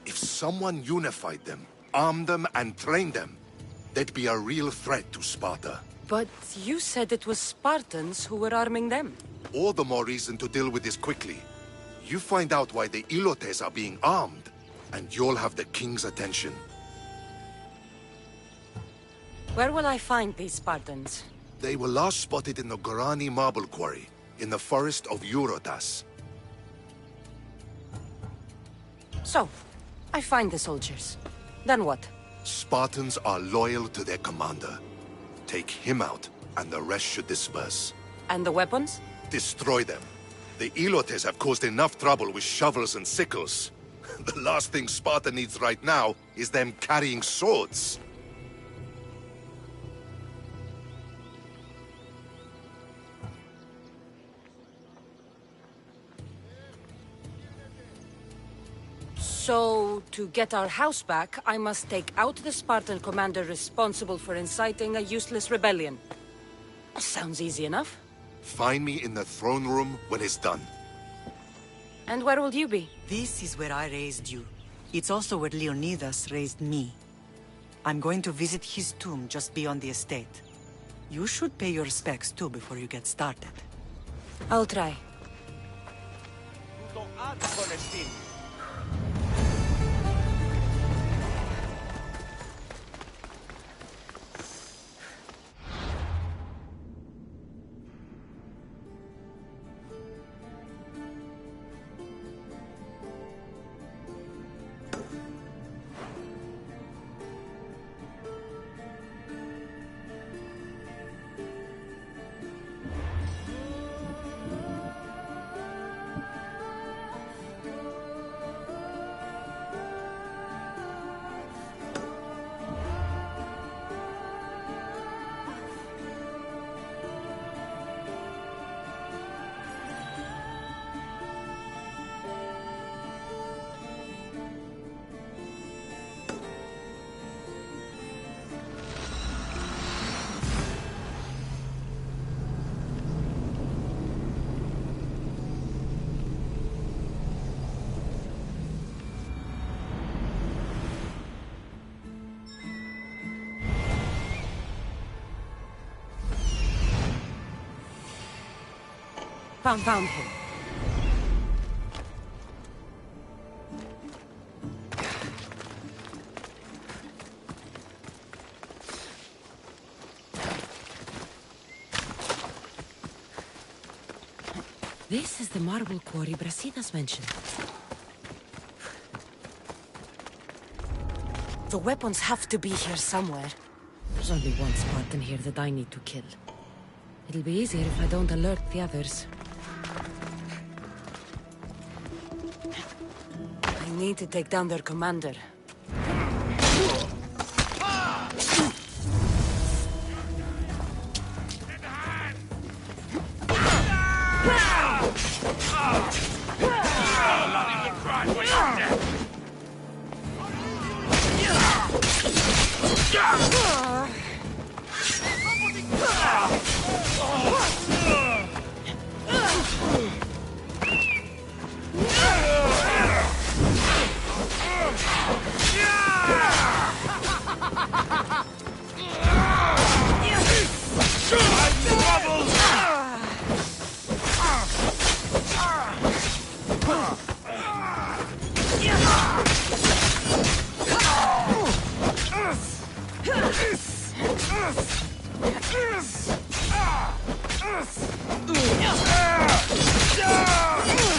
If someone unified them, armed them, and trained them, they'd be a real threat to Sparta. But you said it was Spartans who were arming them. All the more reason to deal with this quickly. You find out why the Ilotes are being armed, and you'll have the king's attention. Where will I find these Spartans? They were last spotted in the Gorani marble quarry, in the forest of Eurotas. So, I find the soldiers. Then what? Spartans are loyal to their commander. Take him out, and the rest should disperse. And the weapons? Destroy them. The Elotes have caused enough trouble with shovels and sickles. The last thing Sparta needs right now is them carrying swords. So, to get our house back, I must take out the Spartan commander responsible for inciting a useless rebellion. Sounds easy enough. Find me in the throne room when it's done. And where will you be? This is where I raised you. It's also where Leonidas raised me. I'm going to visit his tomb just beyond the estate. You should pay your respects too before you get started. I'll try. Found him. This is the marble quarry Brasidas mentioned. The weapons have to be here somewhere. There's only one Spartan here that I need to kill. It'll be easier if I don't alert the others. I need to take down their commander.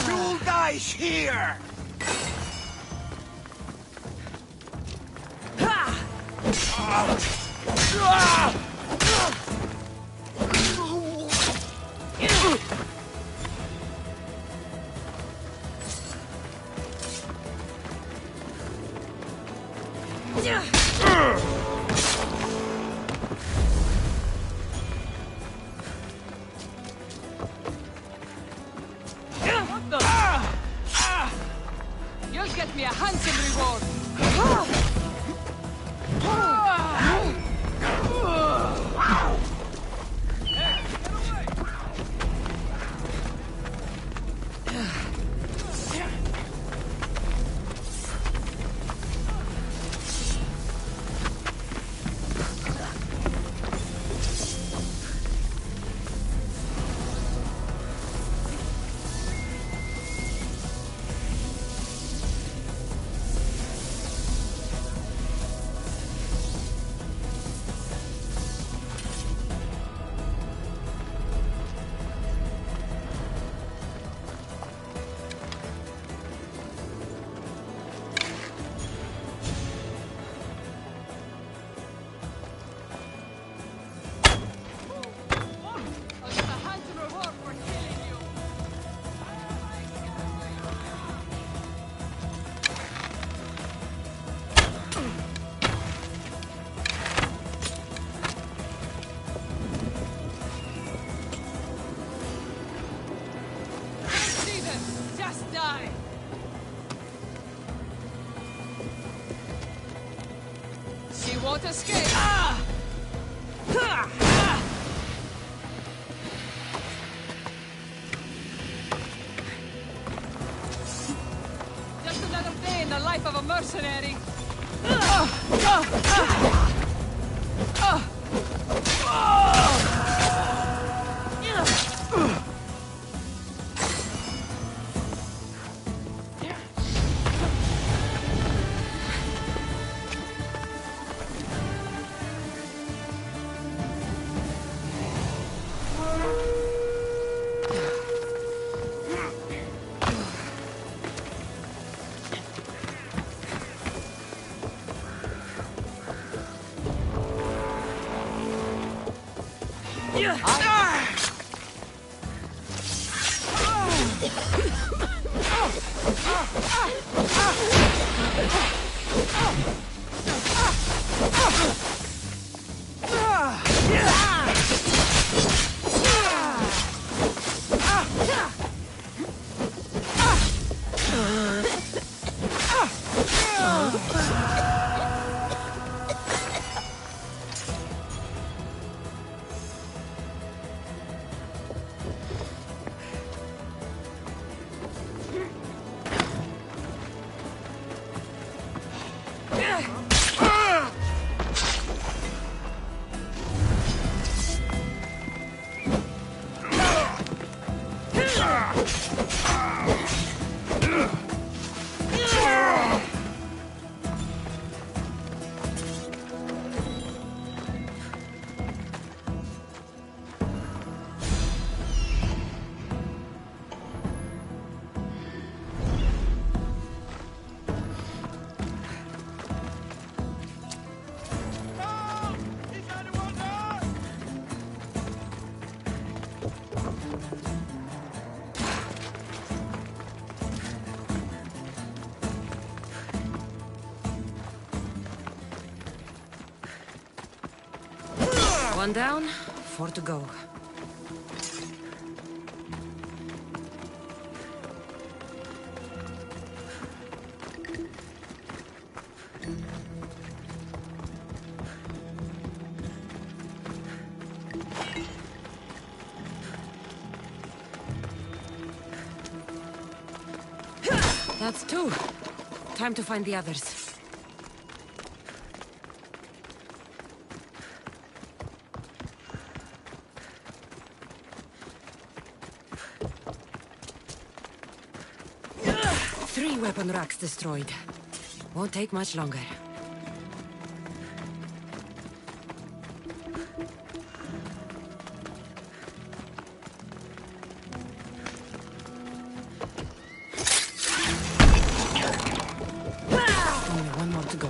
You'll die here! You'll get me a handsome reward. can't escape! Just another day in the life of a mercenary. One down, 4 to go. That's 2. Time to find the others. Three weapon racks destroyed. Won't take much longer. Only one more to go.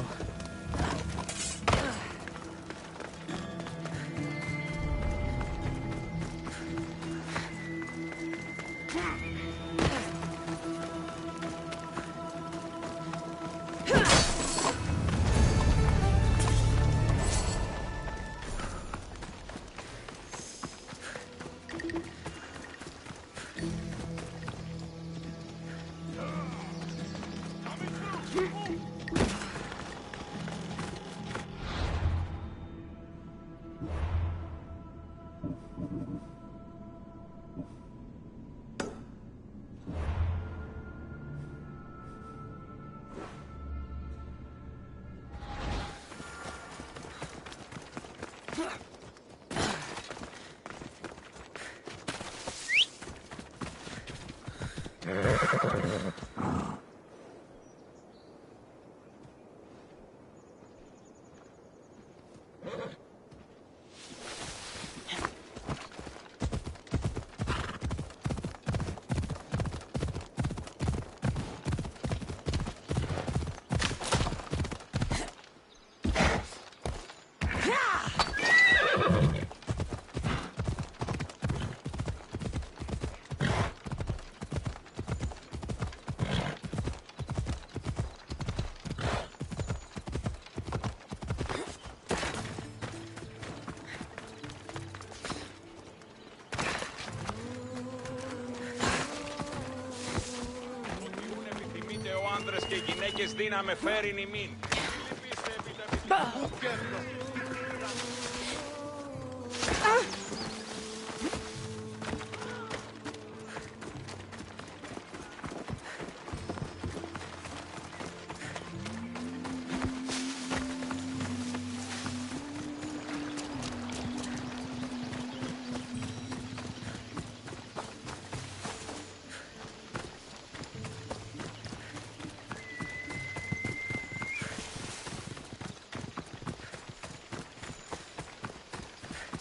Και γυναίκες δύναμε φέρειν ημίν.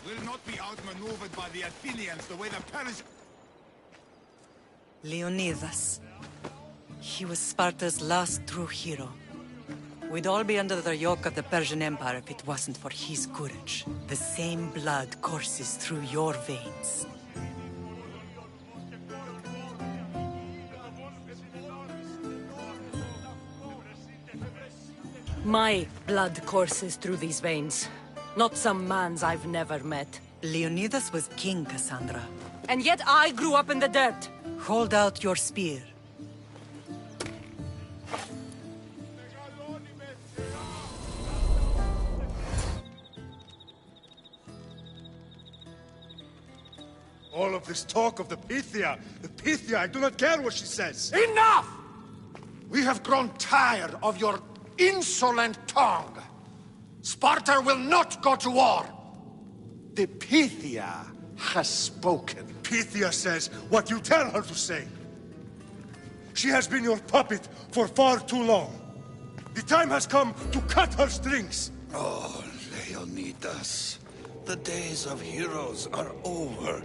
Will not be outmaneuvered by the Athenians the way the Persians... Leonidas. He was Sparta's last true hero. We'd all be under the yoke of the Persian Empire if it wasn't for his courage. The same blood courses through your veins. My blood courses through these veins. Not some man's I've never met. Leonidas was king, Cassandra. And yet I grew up in the dirt. Hold out your spear. All of this talk of the Pythia, I do not care what she says. Enough! We have grown tired of your insolent tongue. Sparta will not go to war. The Pythia has spoken. Pythia says what you tell her to say. She has been your puppet for far too long. The time has come to cut her strings. Oh, Leonidas. The days of heroes are over.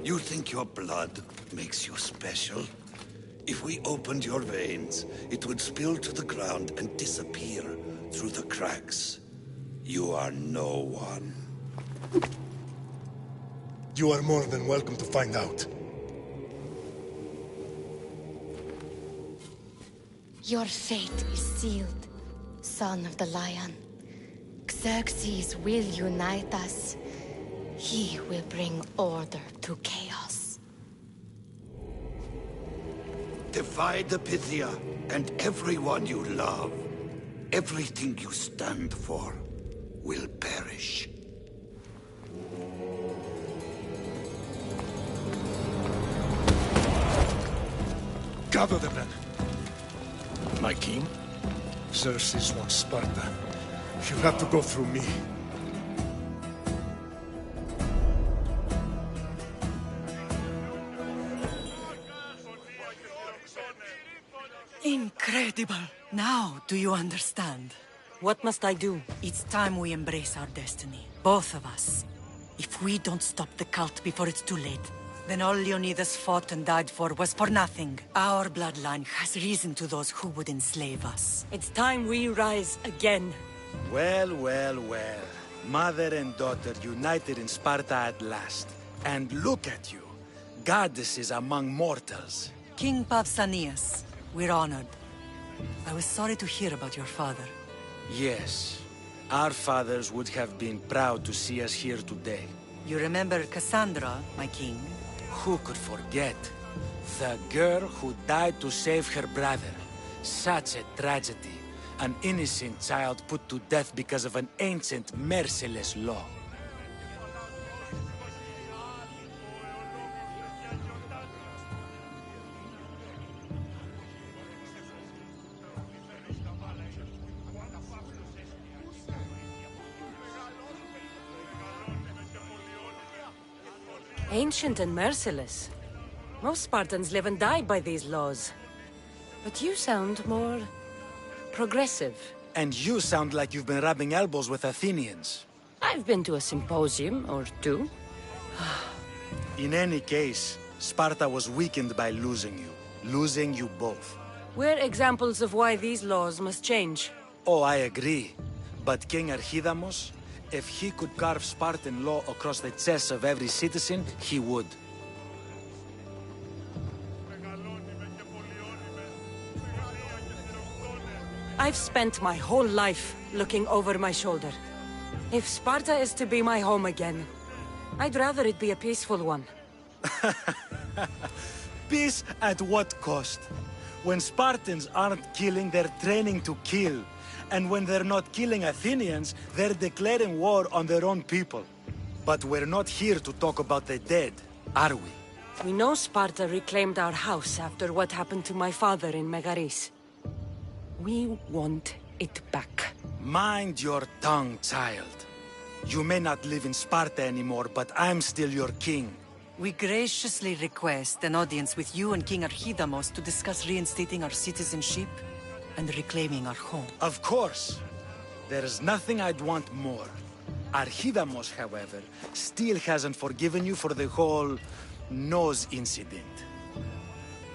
You think your blood makes you special? If we opened your veins, it would spill to the ground and disappear through the cracks. You are no one. You are more than welcome to find out. Your fate is sealed, son of the lion. Xerxes will unite us. He will bring order to chaos. Divide the Pythia and everyone you love. Everything you stand for will perish. Gather the men. My king? Xerxes wants Sparta. She'll have to go through me. Incredible! Now, do you understand? What must I do? It's time we embrace our destiny. Both of us. If we don't stop the cult before it's too late, then all Leonidas fought and died for was for nothing. Our bloodline has risen to those who would enslave us. It's time we rise again. Well, well, well. Mother and daughter united in Sparta at last. And look at you. Goddesses among mortals. King Pausanias, we're honored. I was sorry to hear about your father. Yes. Our fathers would have been proud to see us here today. You remember Cassandra, my king? Who could forget? The girl who died to save her brother. Such a tragedy. An innocent child put to death because of an ancient, merciless law. Ancient and merciless. Most Spartans live and die by these laws. But you sound more... progressive. And you sound like you've been rubbing elbows with Athenians. I've been to a symposium or two. In any case, Sparta was weakened by losing you. Losing you both. We're examples of why these laws must change. Oh, I agree. But King Archidamos, if he could carve Spartan law across the chests of every citizen, he would. I've spent my whole life looking over my shoulder. If Sparta is to be my home again, I'd rather it be a peaceful one. Peace at what cost? When Spartans aren't killing, they're training to kill. And when they're not killing Athenians, they're declaring war on their own people. But we're not here to talk about the dead, are we? We know Sparta reclaimed our house after what happened to my father in Megaris. We want it back. Mind your tongue, child. You may not live in Sparta anymore, but I'm still your king. We graciously request an audience with you and King Archidamos to discuss reinstating our citizenship and reclaiming our home. Of course. There's nothing I'd want more. Archidamos, however, still hasn't forgiven you for the whole nose incident.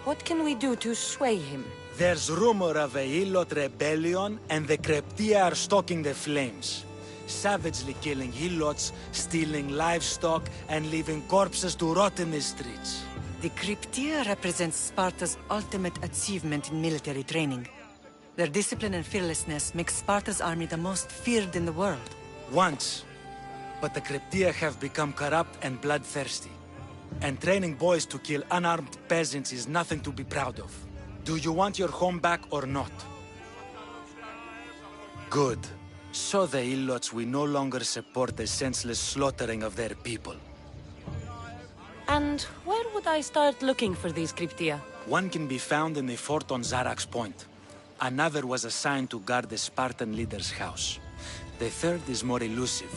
What can we do to sway him? There's rumor of a Hilot rebellion, and the Kreptia are stoking the flames. Savagely killing Hilots, stealing livestock, and leaving corpses to rot in the streets. The Cryptia represents Sparta's ultimate achievement in military training. Their discipline and fearlessness make Sparta's army the most feared in the world. Once. But the Cryptia have become corrupt and bloodthirsty. And training boys to kill unarmed peasants is nothing to be proud of. Do you want your home back or not? Good. So the Ilots will no longer support the senseless slaughtering of their people. And where would I start looking for these Cryptia? One can be found in the fort on Zarak's Point. Another was assigned to guard the Spartan leader's house. The third is more elusive.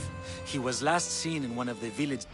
He was last seen in one of the villages.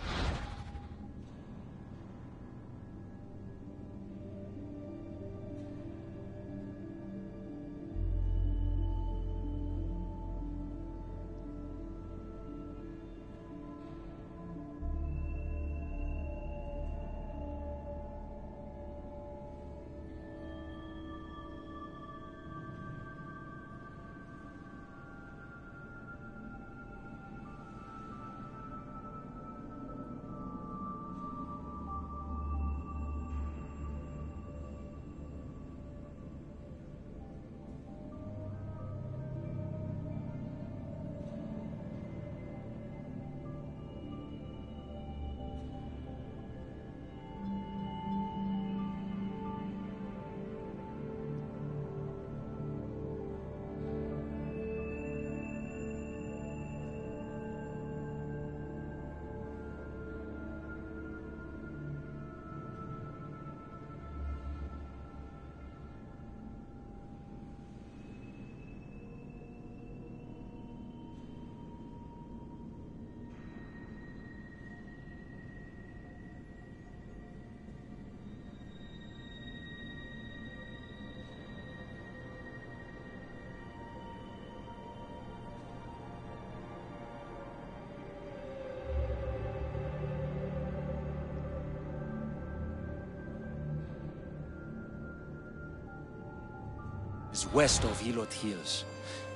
Is west of Hilot Hills.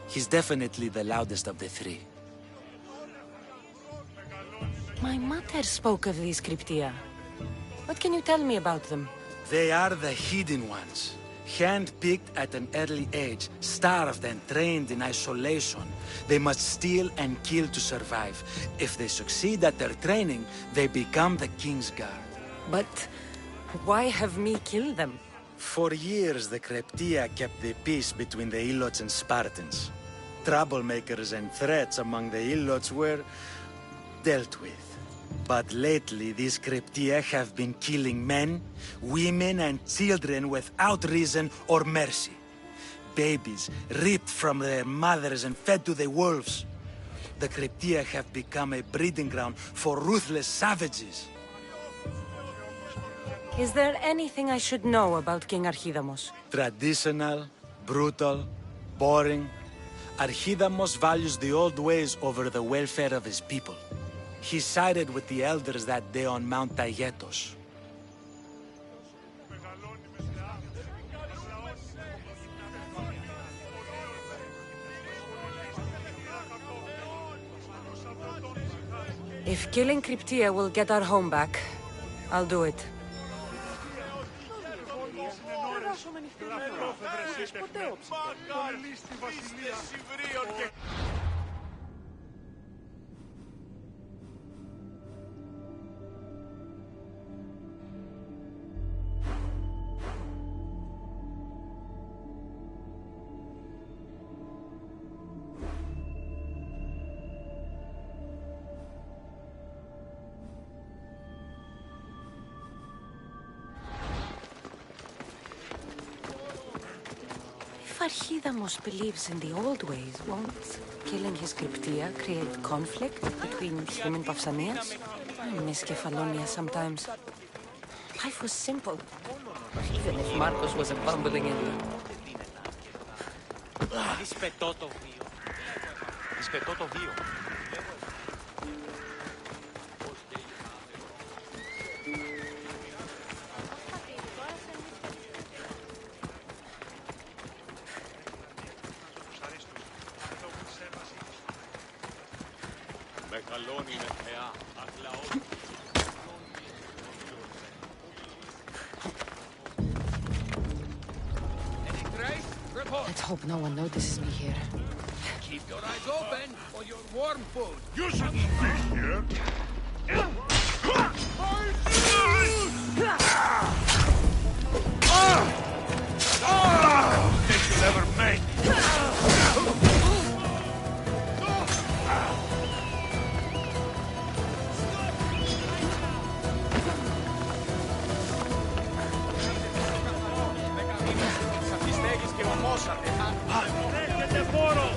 He's definitely the loudest of the three. My mother spoke of these Cryptia. What can you tell me about them? They are the hidden ones. Hand-picked at an early age, starved and trained in isolation. They must steal and kill to survive. If they succeed at their training, they become the King's Guard. But why have me kill them? For years, the Cryptia kept the peace between the Ilots and Spartans. Troublemakers and threats among the Ilots were dealt with. But lately, these Cryptia have been killing men, women, and children without reason or mercy. Babies ripped from their mothers and fed to the wolves. The Cryptia have become a breeding ground for ruthless savages. Is there anything I should know about King Archidamos? Traditional, brutal, boring. Archidamos values the old ways over the welfare of his people. He sided with the elders that day on Mount Taygetos. If killing Cryptia will get our home back, I'll do it. Archidamos believes in the old ways, won't killing his Cryptia create conflict between him and Pausanias? I miss Kefalonia sometimes. Life was simple, even if Marcos was a bumbling idiot. Δυσπετώ το βίο. Δυσπετώ το βίο. Μεγαλώνει με θεά, αγλαό. Let's hope no one notices me here. Keep your eyes open for your warm food. You shouldn't be here. Think you'll ever make. Έχετε φόρο!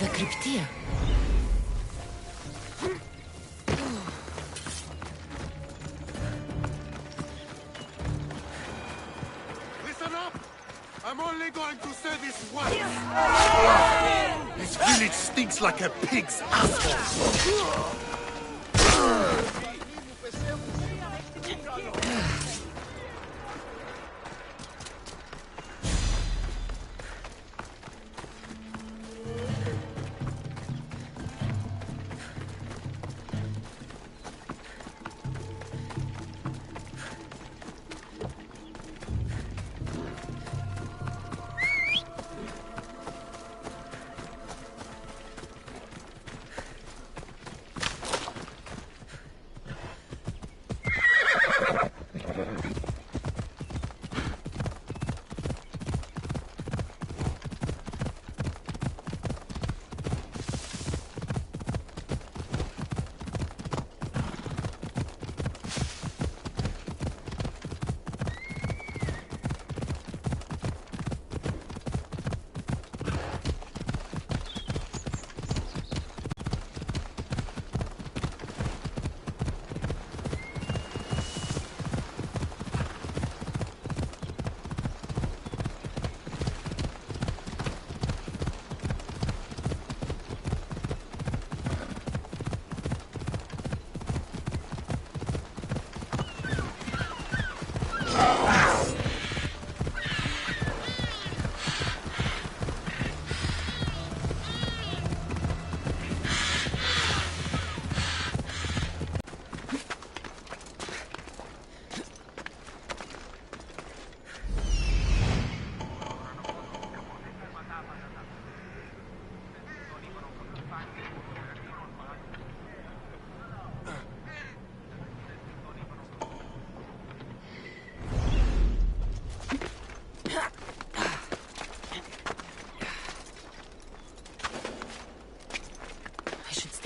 The Cryptia. Listen up! I'm only going to say this once. This village stinks like a pig's asshole.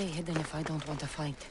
stay hidden if I don't want to fight.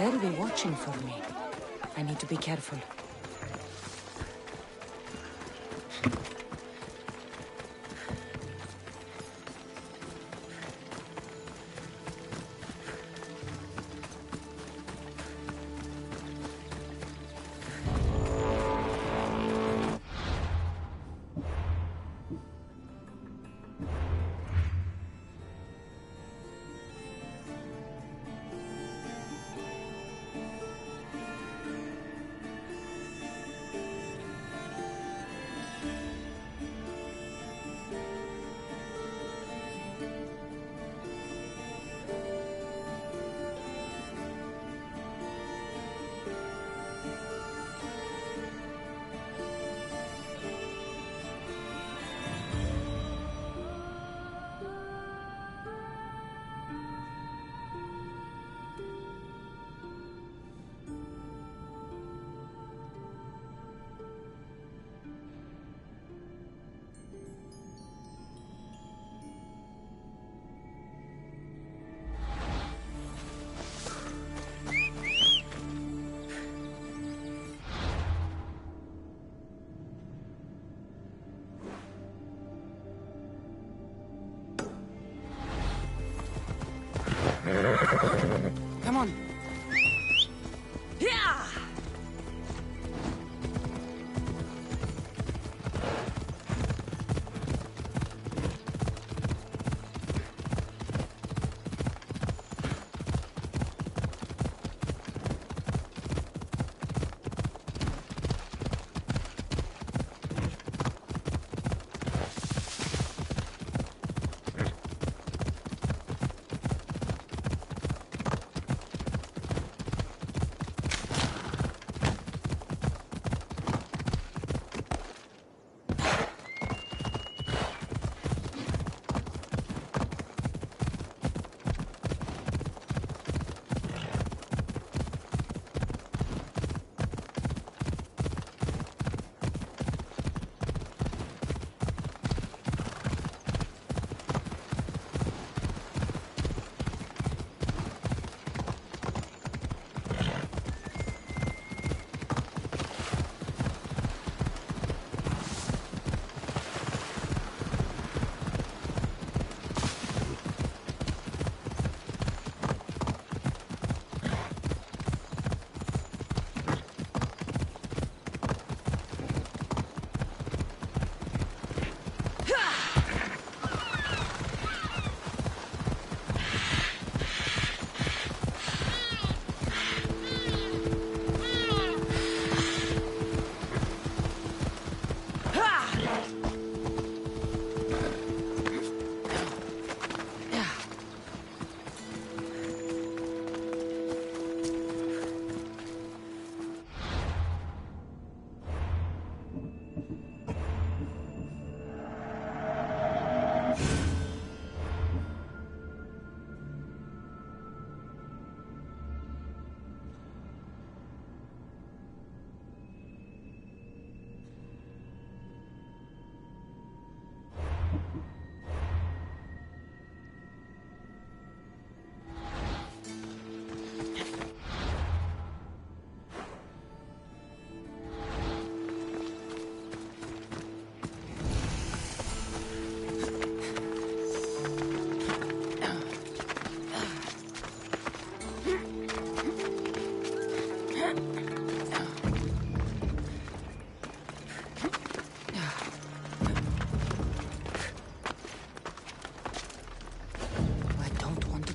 They'll be watching for me. I need to be careful. Come on. Yeah!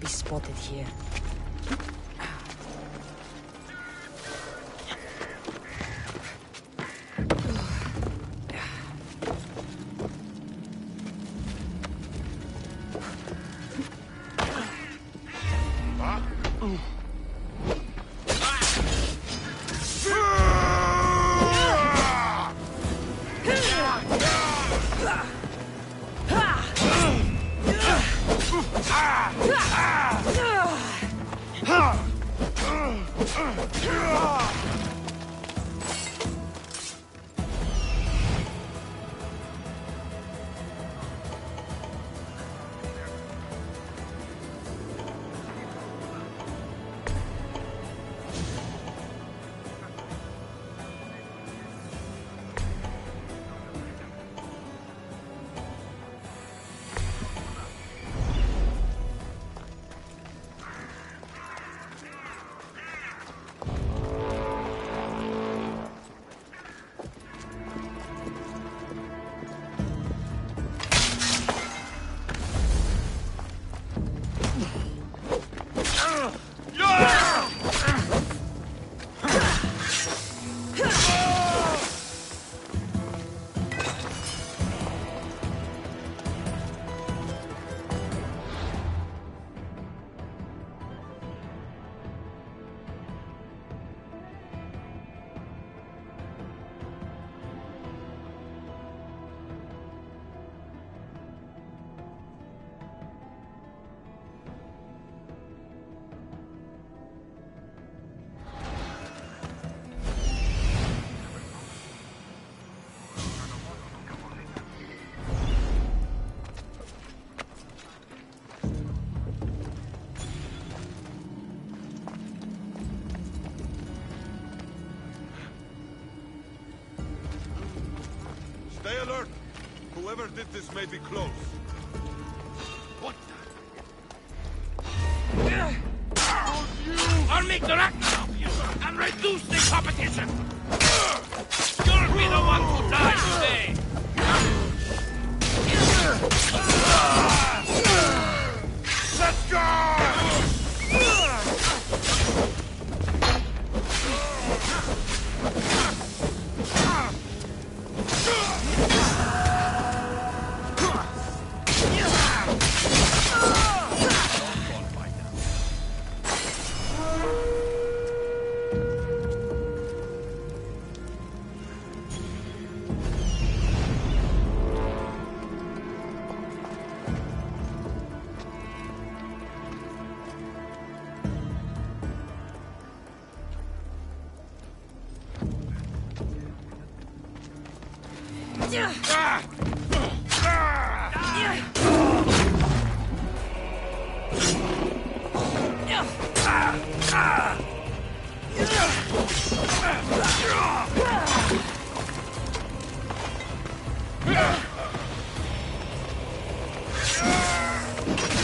Spotted here. Stay alert! Whoever did this may be close. What the? competition! You'll be the one to die today! Let's go!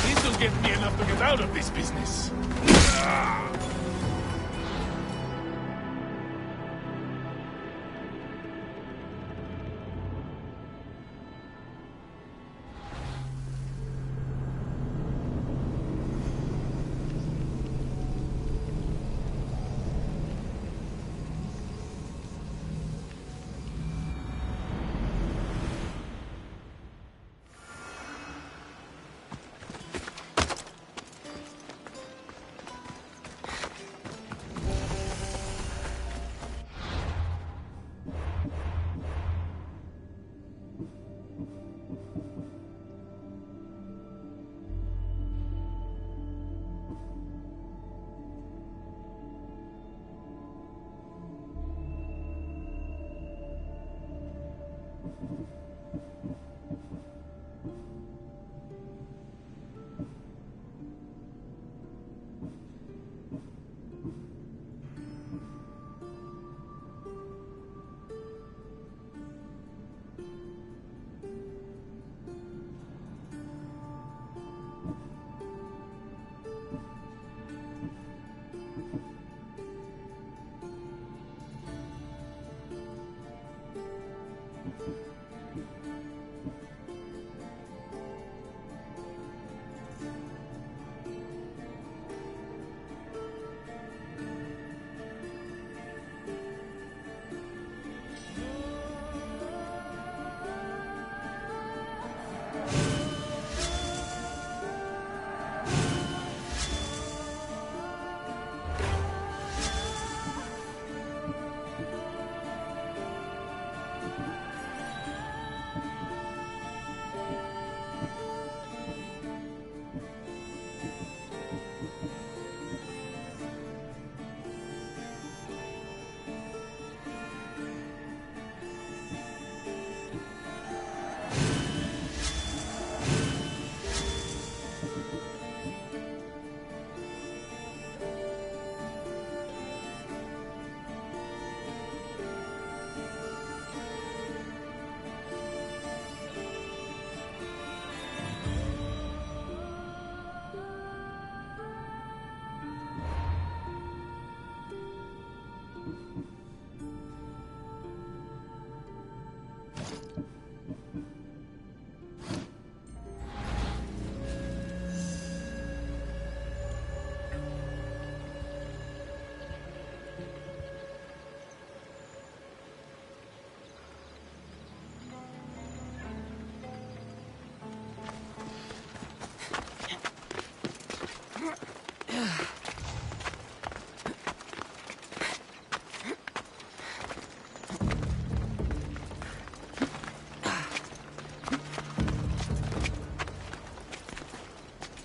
This'll get me enough to get out of this business.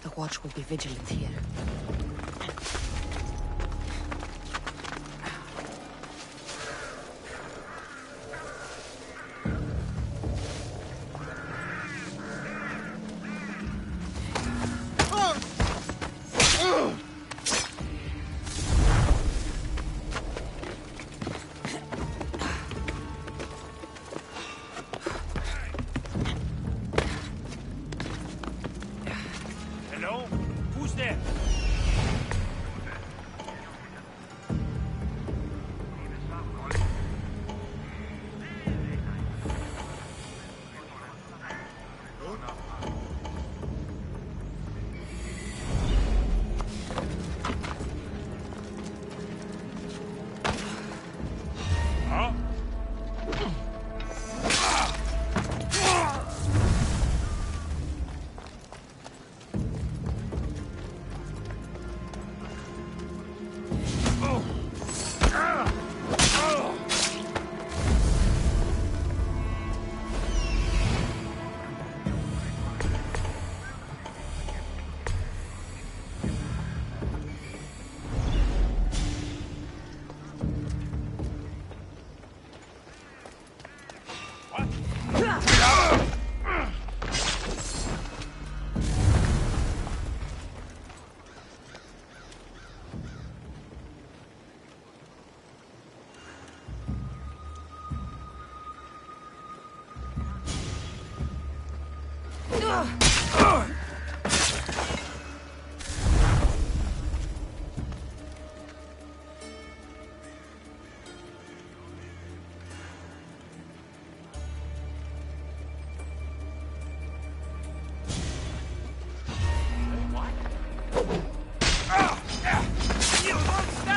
The watch will be vigilant here. Hello? Who's there?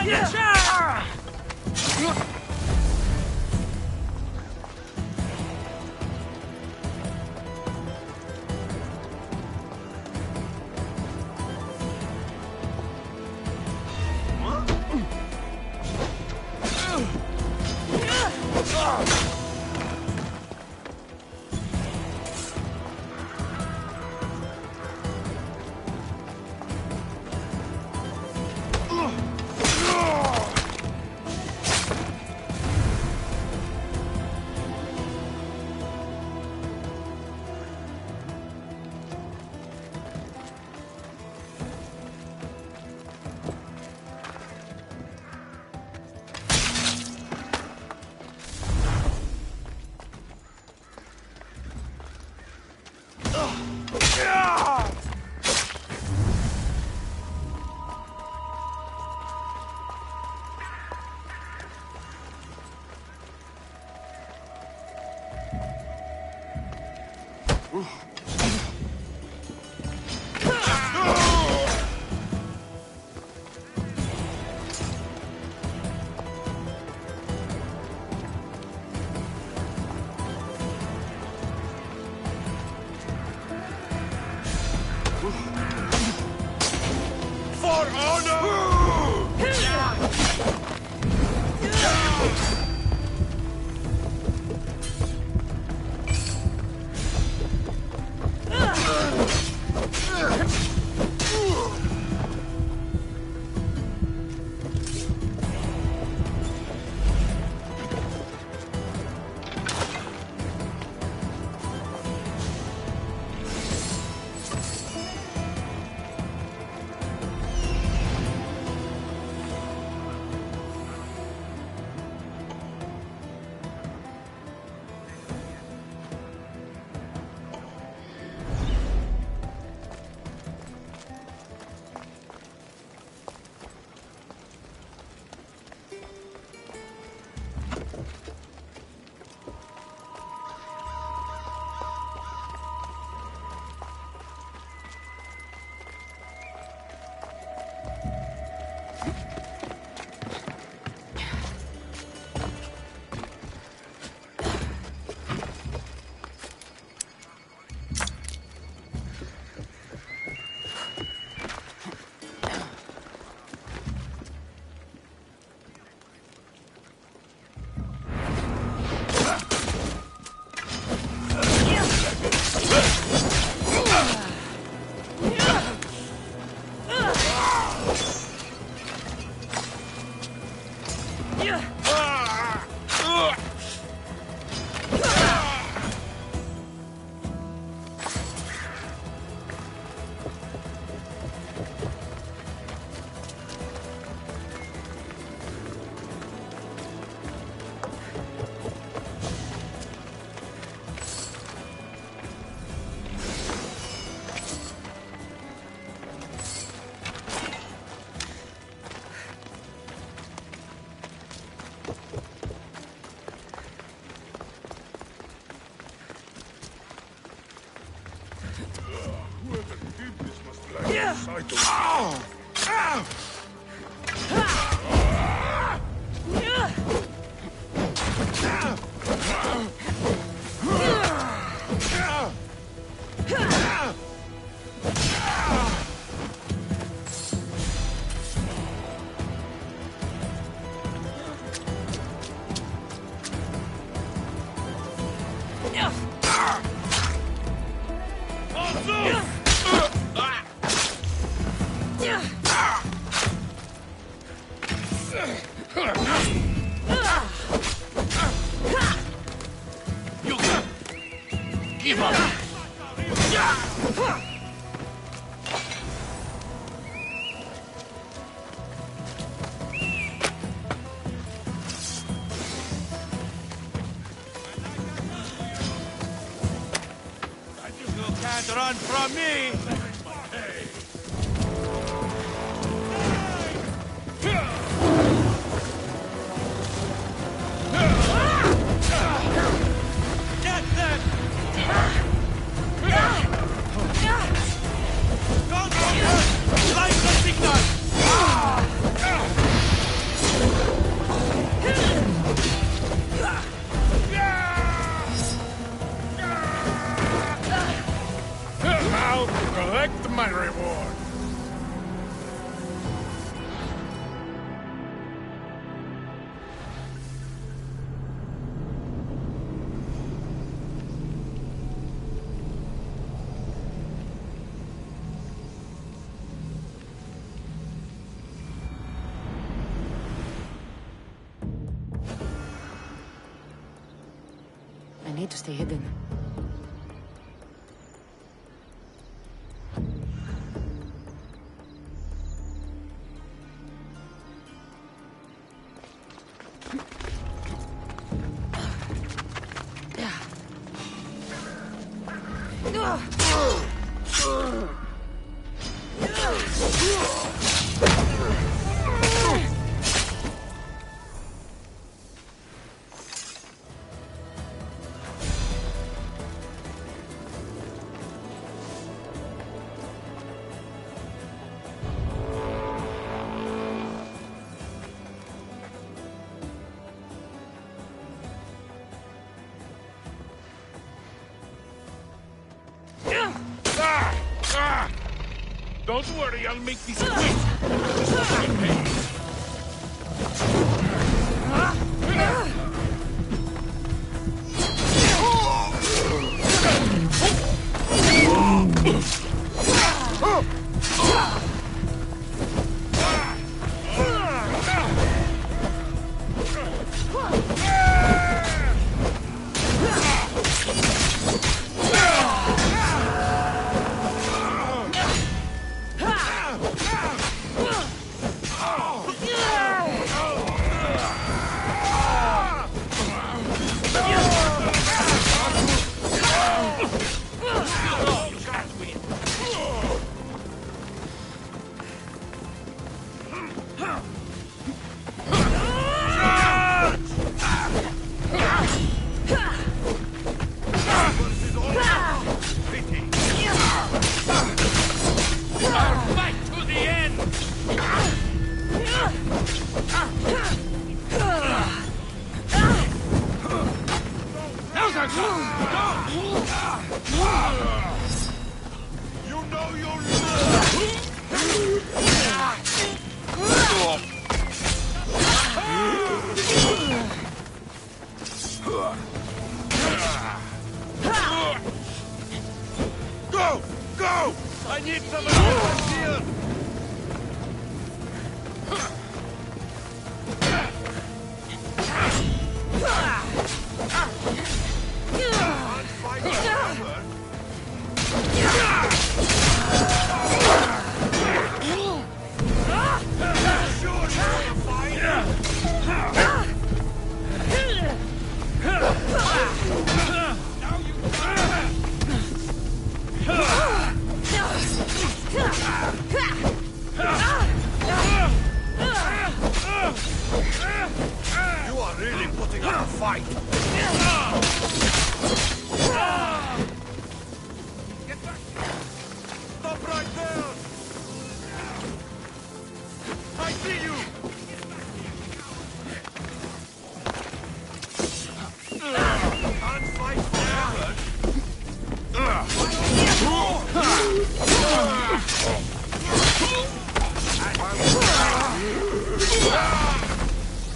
behind the chair! For honor! Give up! You can't run from me! Get them! Don't forget! Light the signal! reward. I need to stay hidden. Don't worry, I'll make this quick. Just let me pay. Go! Go! I need some assistance here! You are really putting up a fight. Stop right there! I see you! Can't fight forever.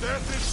Death is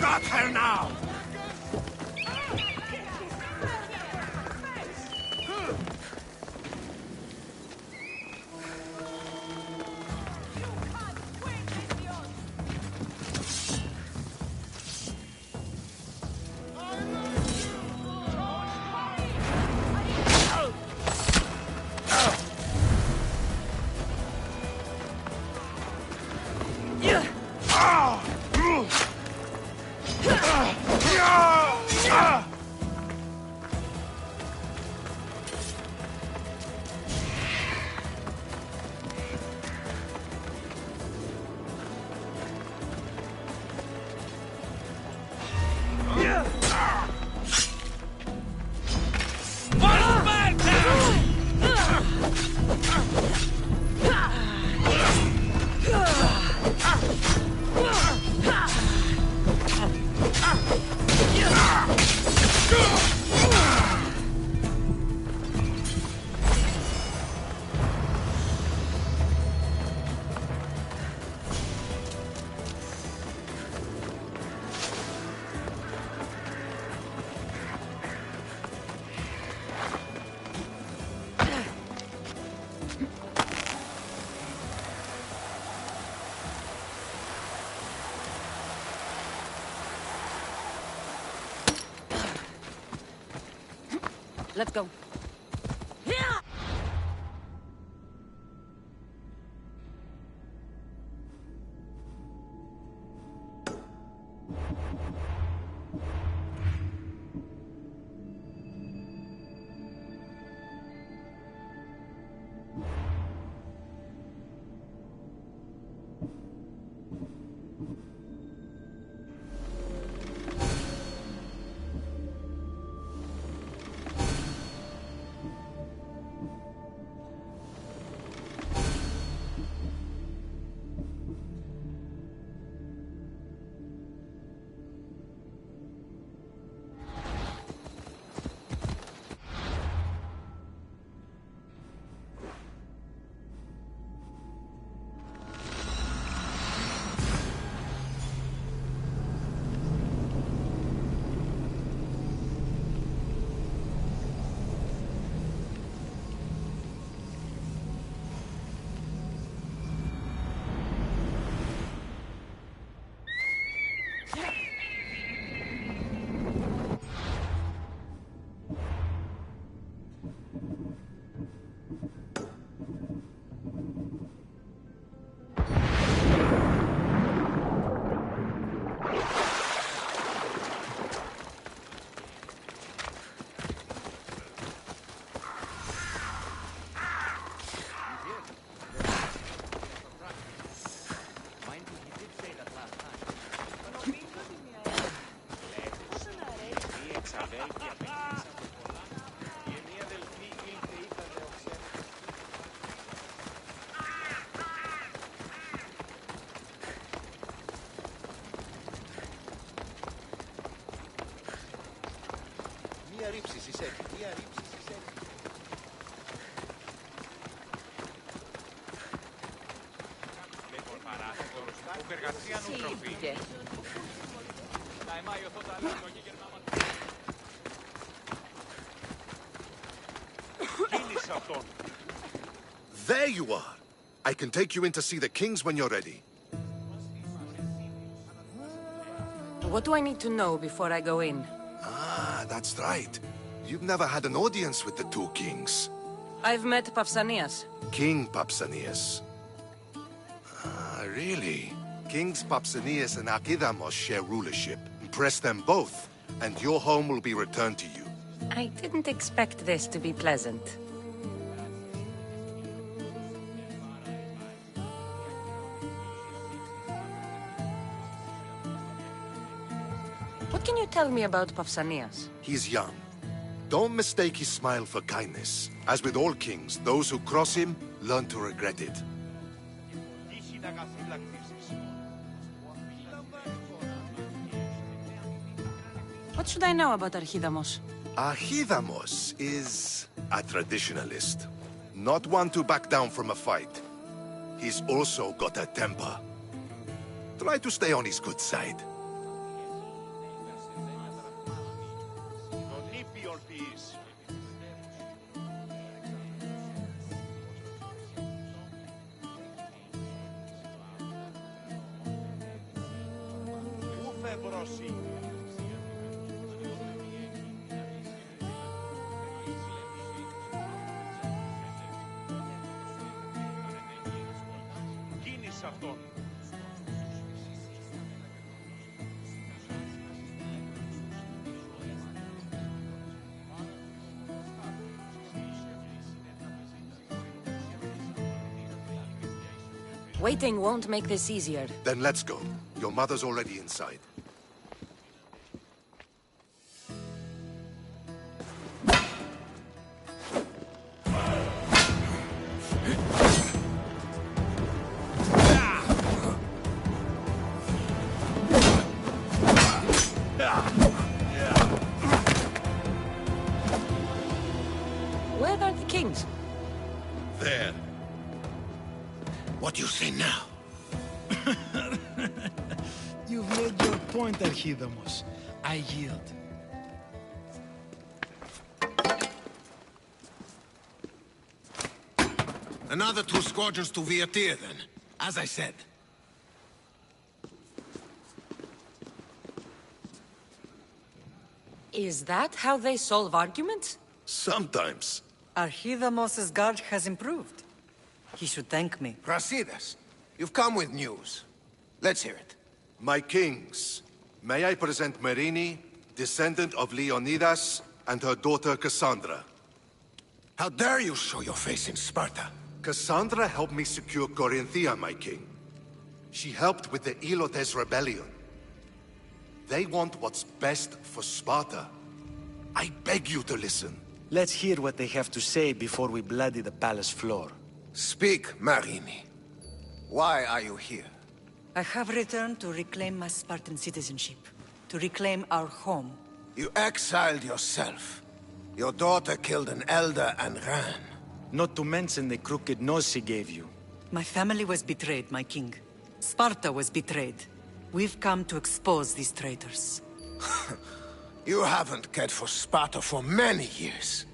Got her now! Let's go. There you are. I can take you in to see the kings when you're ready. What do I need to know before I go in? Ah, that's right. You've never had an audience with the two kings. I've met Pausanias. King Pausanias. Ah, really? Kings Pausanias and Archidamos share rulership. Impress them both, and your home will be returned to you. I didn't expect this to be pleasant. What can you tell me about Pausanias? He's young. Don't mistake his smile for kindness. As with all kings, those who cross him learn to regret it. What should I know about Archidamos? Archidamos is a traditionalist. Not one to back down from a fight. He's also got a temper. Try to stay on his good side. Waiting won't make this easier. Then let's go. Your mother's already inside. Where are the kings? There. What do you say now? You've made your point, Archidamos. I yield. Another 2 squadrons to Viatir, then. As I said. Is that how they solve arguments? Sometimes. Archidamos's guard has improved. He should thank me. Brasidas, you've come with news. Let's hear it. My kings, may I present Merini, descendant of Leonidas, and her daughter Cassandra. How dare you show your face in Sparta? Cassandra helped me secure Corinthia, my king. She helped with the Ilotes rebellion. They want what's best for Sparta. I beg you to listen. Let's hear what they have to say before we bloody the palace floor. Speak, Marini. Why are you here? I have returned to reclaim my Spartan citizenship. To reclaim our home. You exiled yourself. Your daughter killed an elder and ran. Not to mention the crooked nose she gave you. My family was betrayed, my king. Sparta was betrayed. We've come to expose these traitors. You haven't cared for Sparta for many years.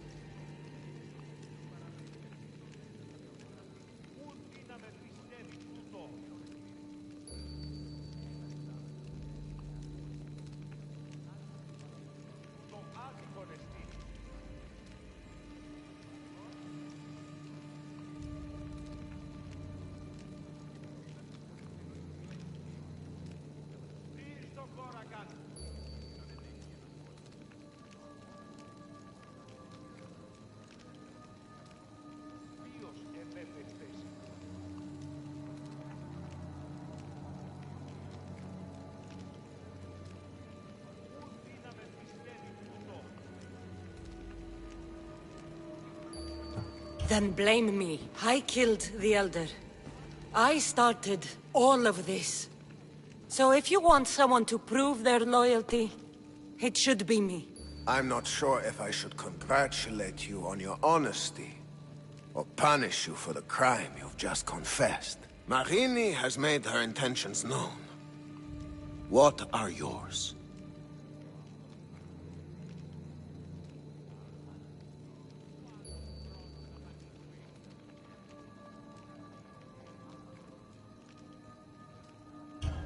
Then blame me. I killed the Elder. I started all of this. So if you want someone to prove their loyalty, it should be me. I'm not sure if I should congratulate you on your honesty, or punish you for the crime you've just confessed. Marini has made her intentions known. What are yours?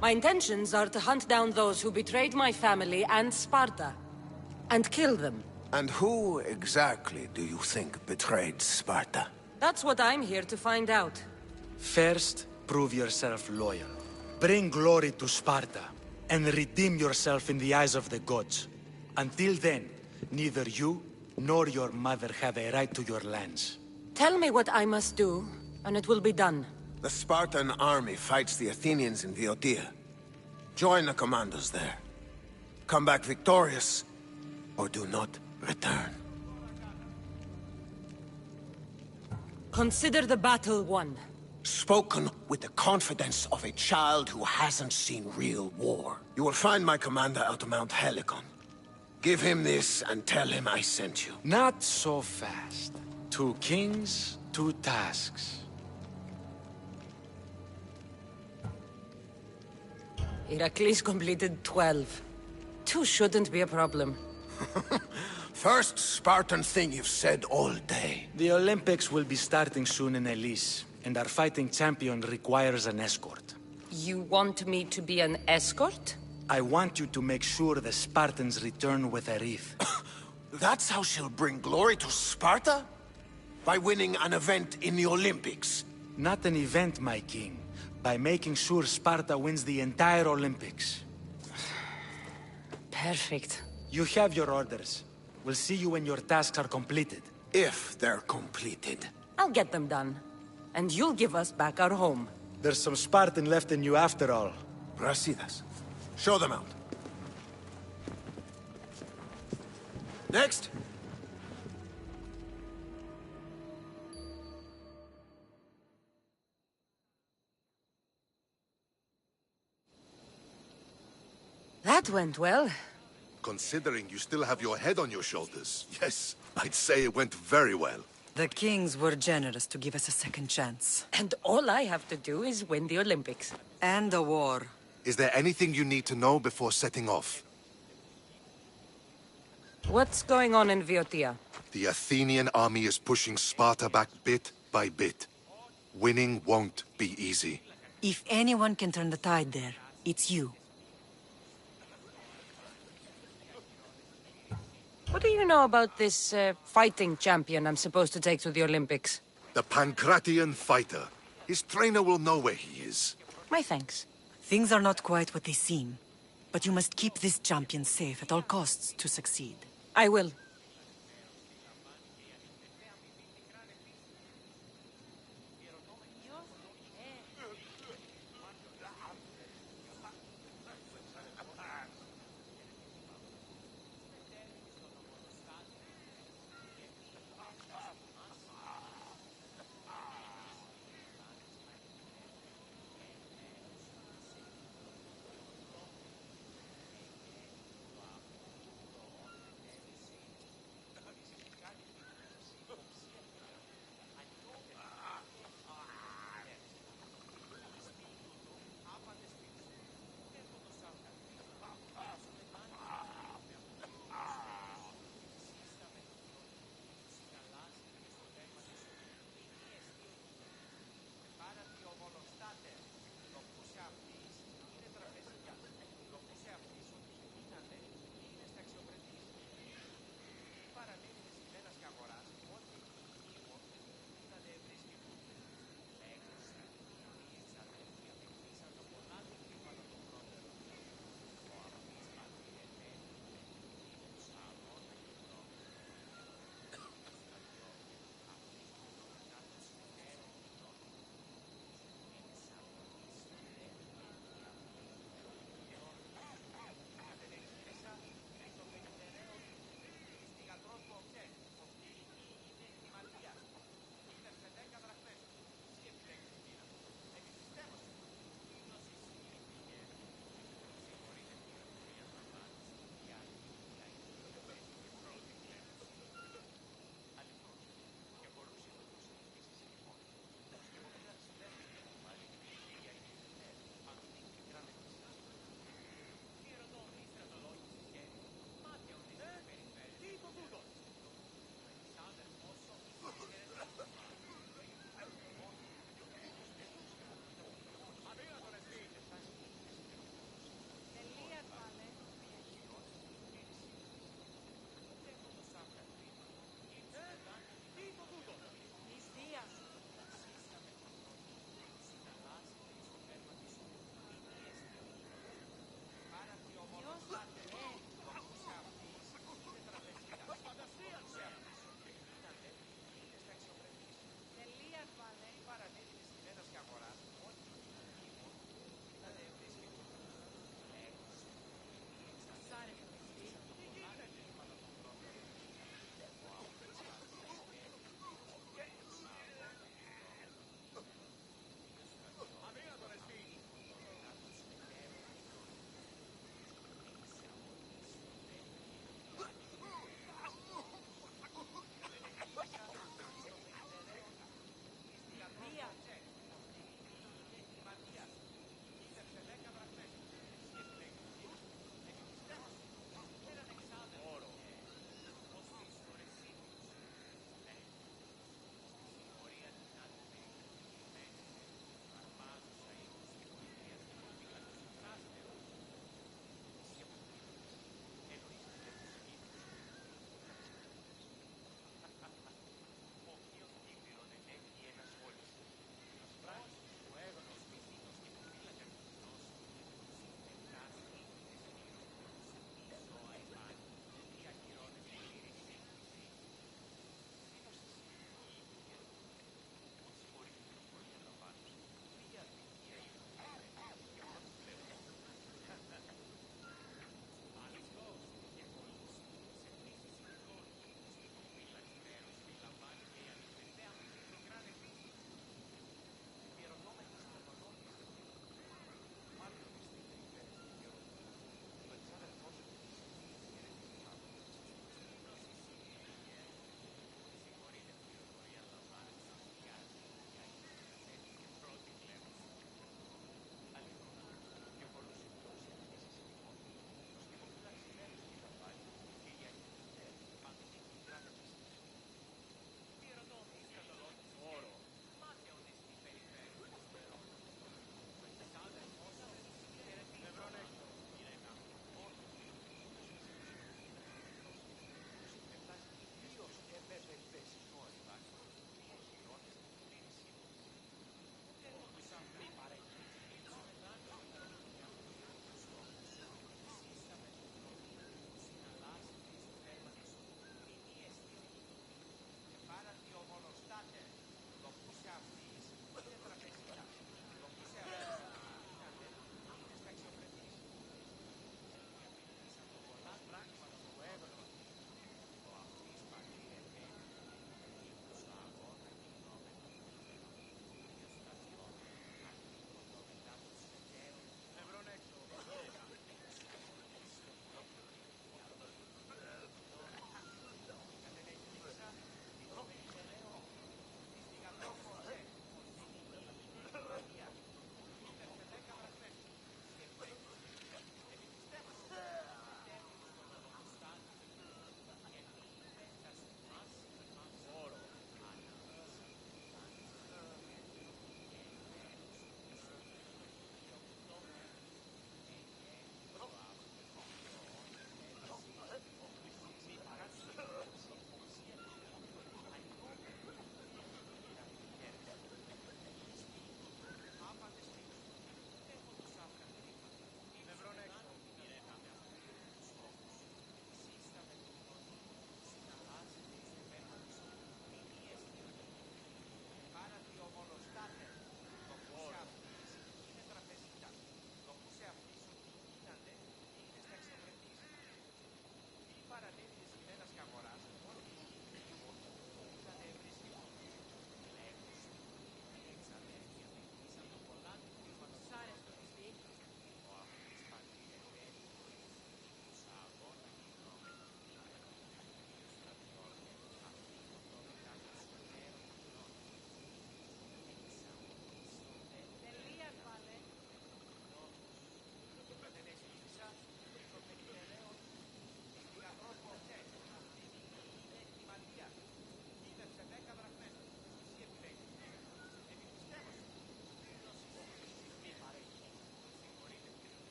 My intentions are to hunt down those who betrayed my family and Sparta, and kill them. And who exactly do you think betrayed Sparta? That's what I'm here to find out. First, prove yourself loyal. Bring glory to Sparta, and redeem yourself in the eyes of the gods. Until then, neither you nor your mother have a right to your lands. Tell me what I must do, and it will be done. The Spartan army fights the Athenians in Boeotia. Join the commandos there. Come back victorious, or do not return. Consider the battle won. Spoken with the confidence of a child who hasn't seen real war. You will find my commander at Mount Helicon. Give him this and tell him I sent you. Not so fast. 2 kings, 2 tasks. Heracles completed 12. 2 shouldn't be a problem. First Spartan thing you've said all day. The Olympics will be starting soon in Elise, and our fighting champion requires an escort. You want me to be an escort? I want you to make sure the Spartans return with a wreath. That's how she'll bring glory to Sparta? By winning an event in the Olympics? Not an event, my king. By making sure Sparta wins the entire Olympics. Perfect. You have your orders. We'll see you when your tasks are completed. If they're completed. I'll get them done. And you'll give us back our home. There's some Spartan left in you after all. Brasidas. Show them out. Next. That went well. Considering you still have your head on your shoulders, yes, I'd say it went very well. The kings were generous to give us a second chance. And all I have to do is win the Olympics. And the war. Is there anything you need to know before setting off? What's going on in Boeotia? The Athenian army is pushing Sparta back bit by bit. Winning won't be easy. If anyone can turn the tide there, it's you. What do you know about this fighting champion I'm supposed to take to the Olympics? The Pancratian fighter. His trainer will know where he is. My thanks. Things are not quite what they seem. But you must keep this champion safe at all costs to succeed. I will.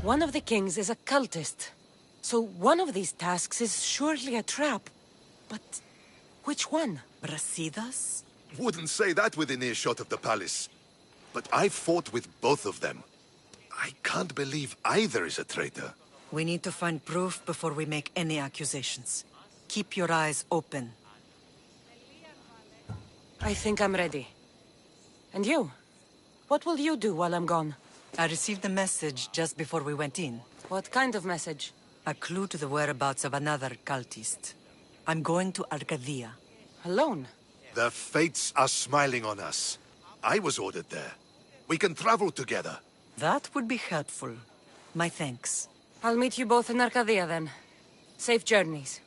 One of the kings is a cultist. So one of these tasks is surely a trap. But which one? Brasidas? Wouldn't say that within earshot of the palace. But I fought with both of them. I can't believe either is a traitor. We need to find proof before we make any accusations. Keep your eyes open. I think I'm ready. And you? What will you do while I'm gone? I received a message just before we went in. What kind of message? A clue to the whereabouts of another cultist. I'm going to Arcadia. Alone? The fates are smiling on us. I was ordered there. We can travel together. That would be helpful. My thanks. I'll meet you both in Arcadia then. Safe journeys.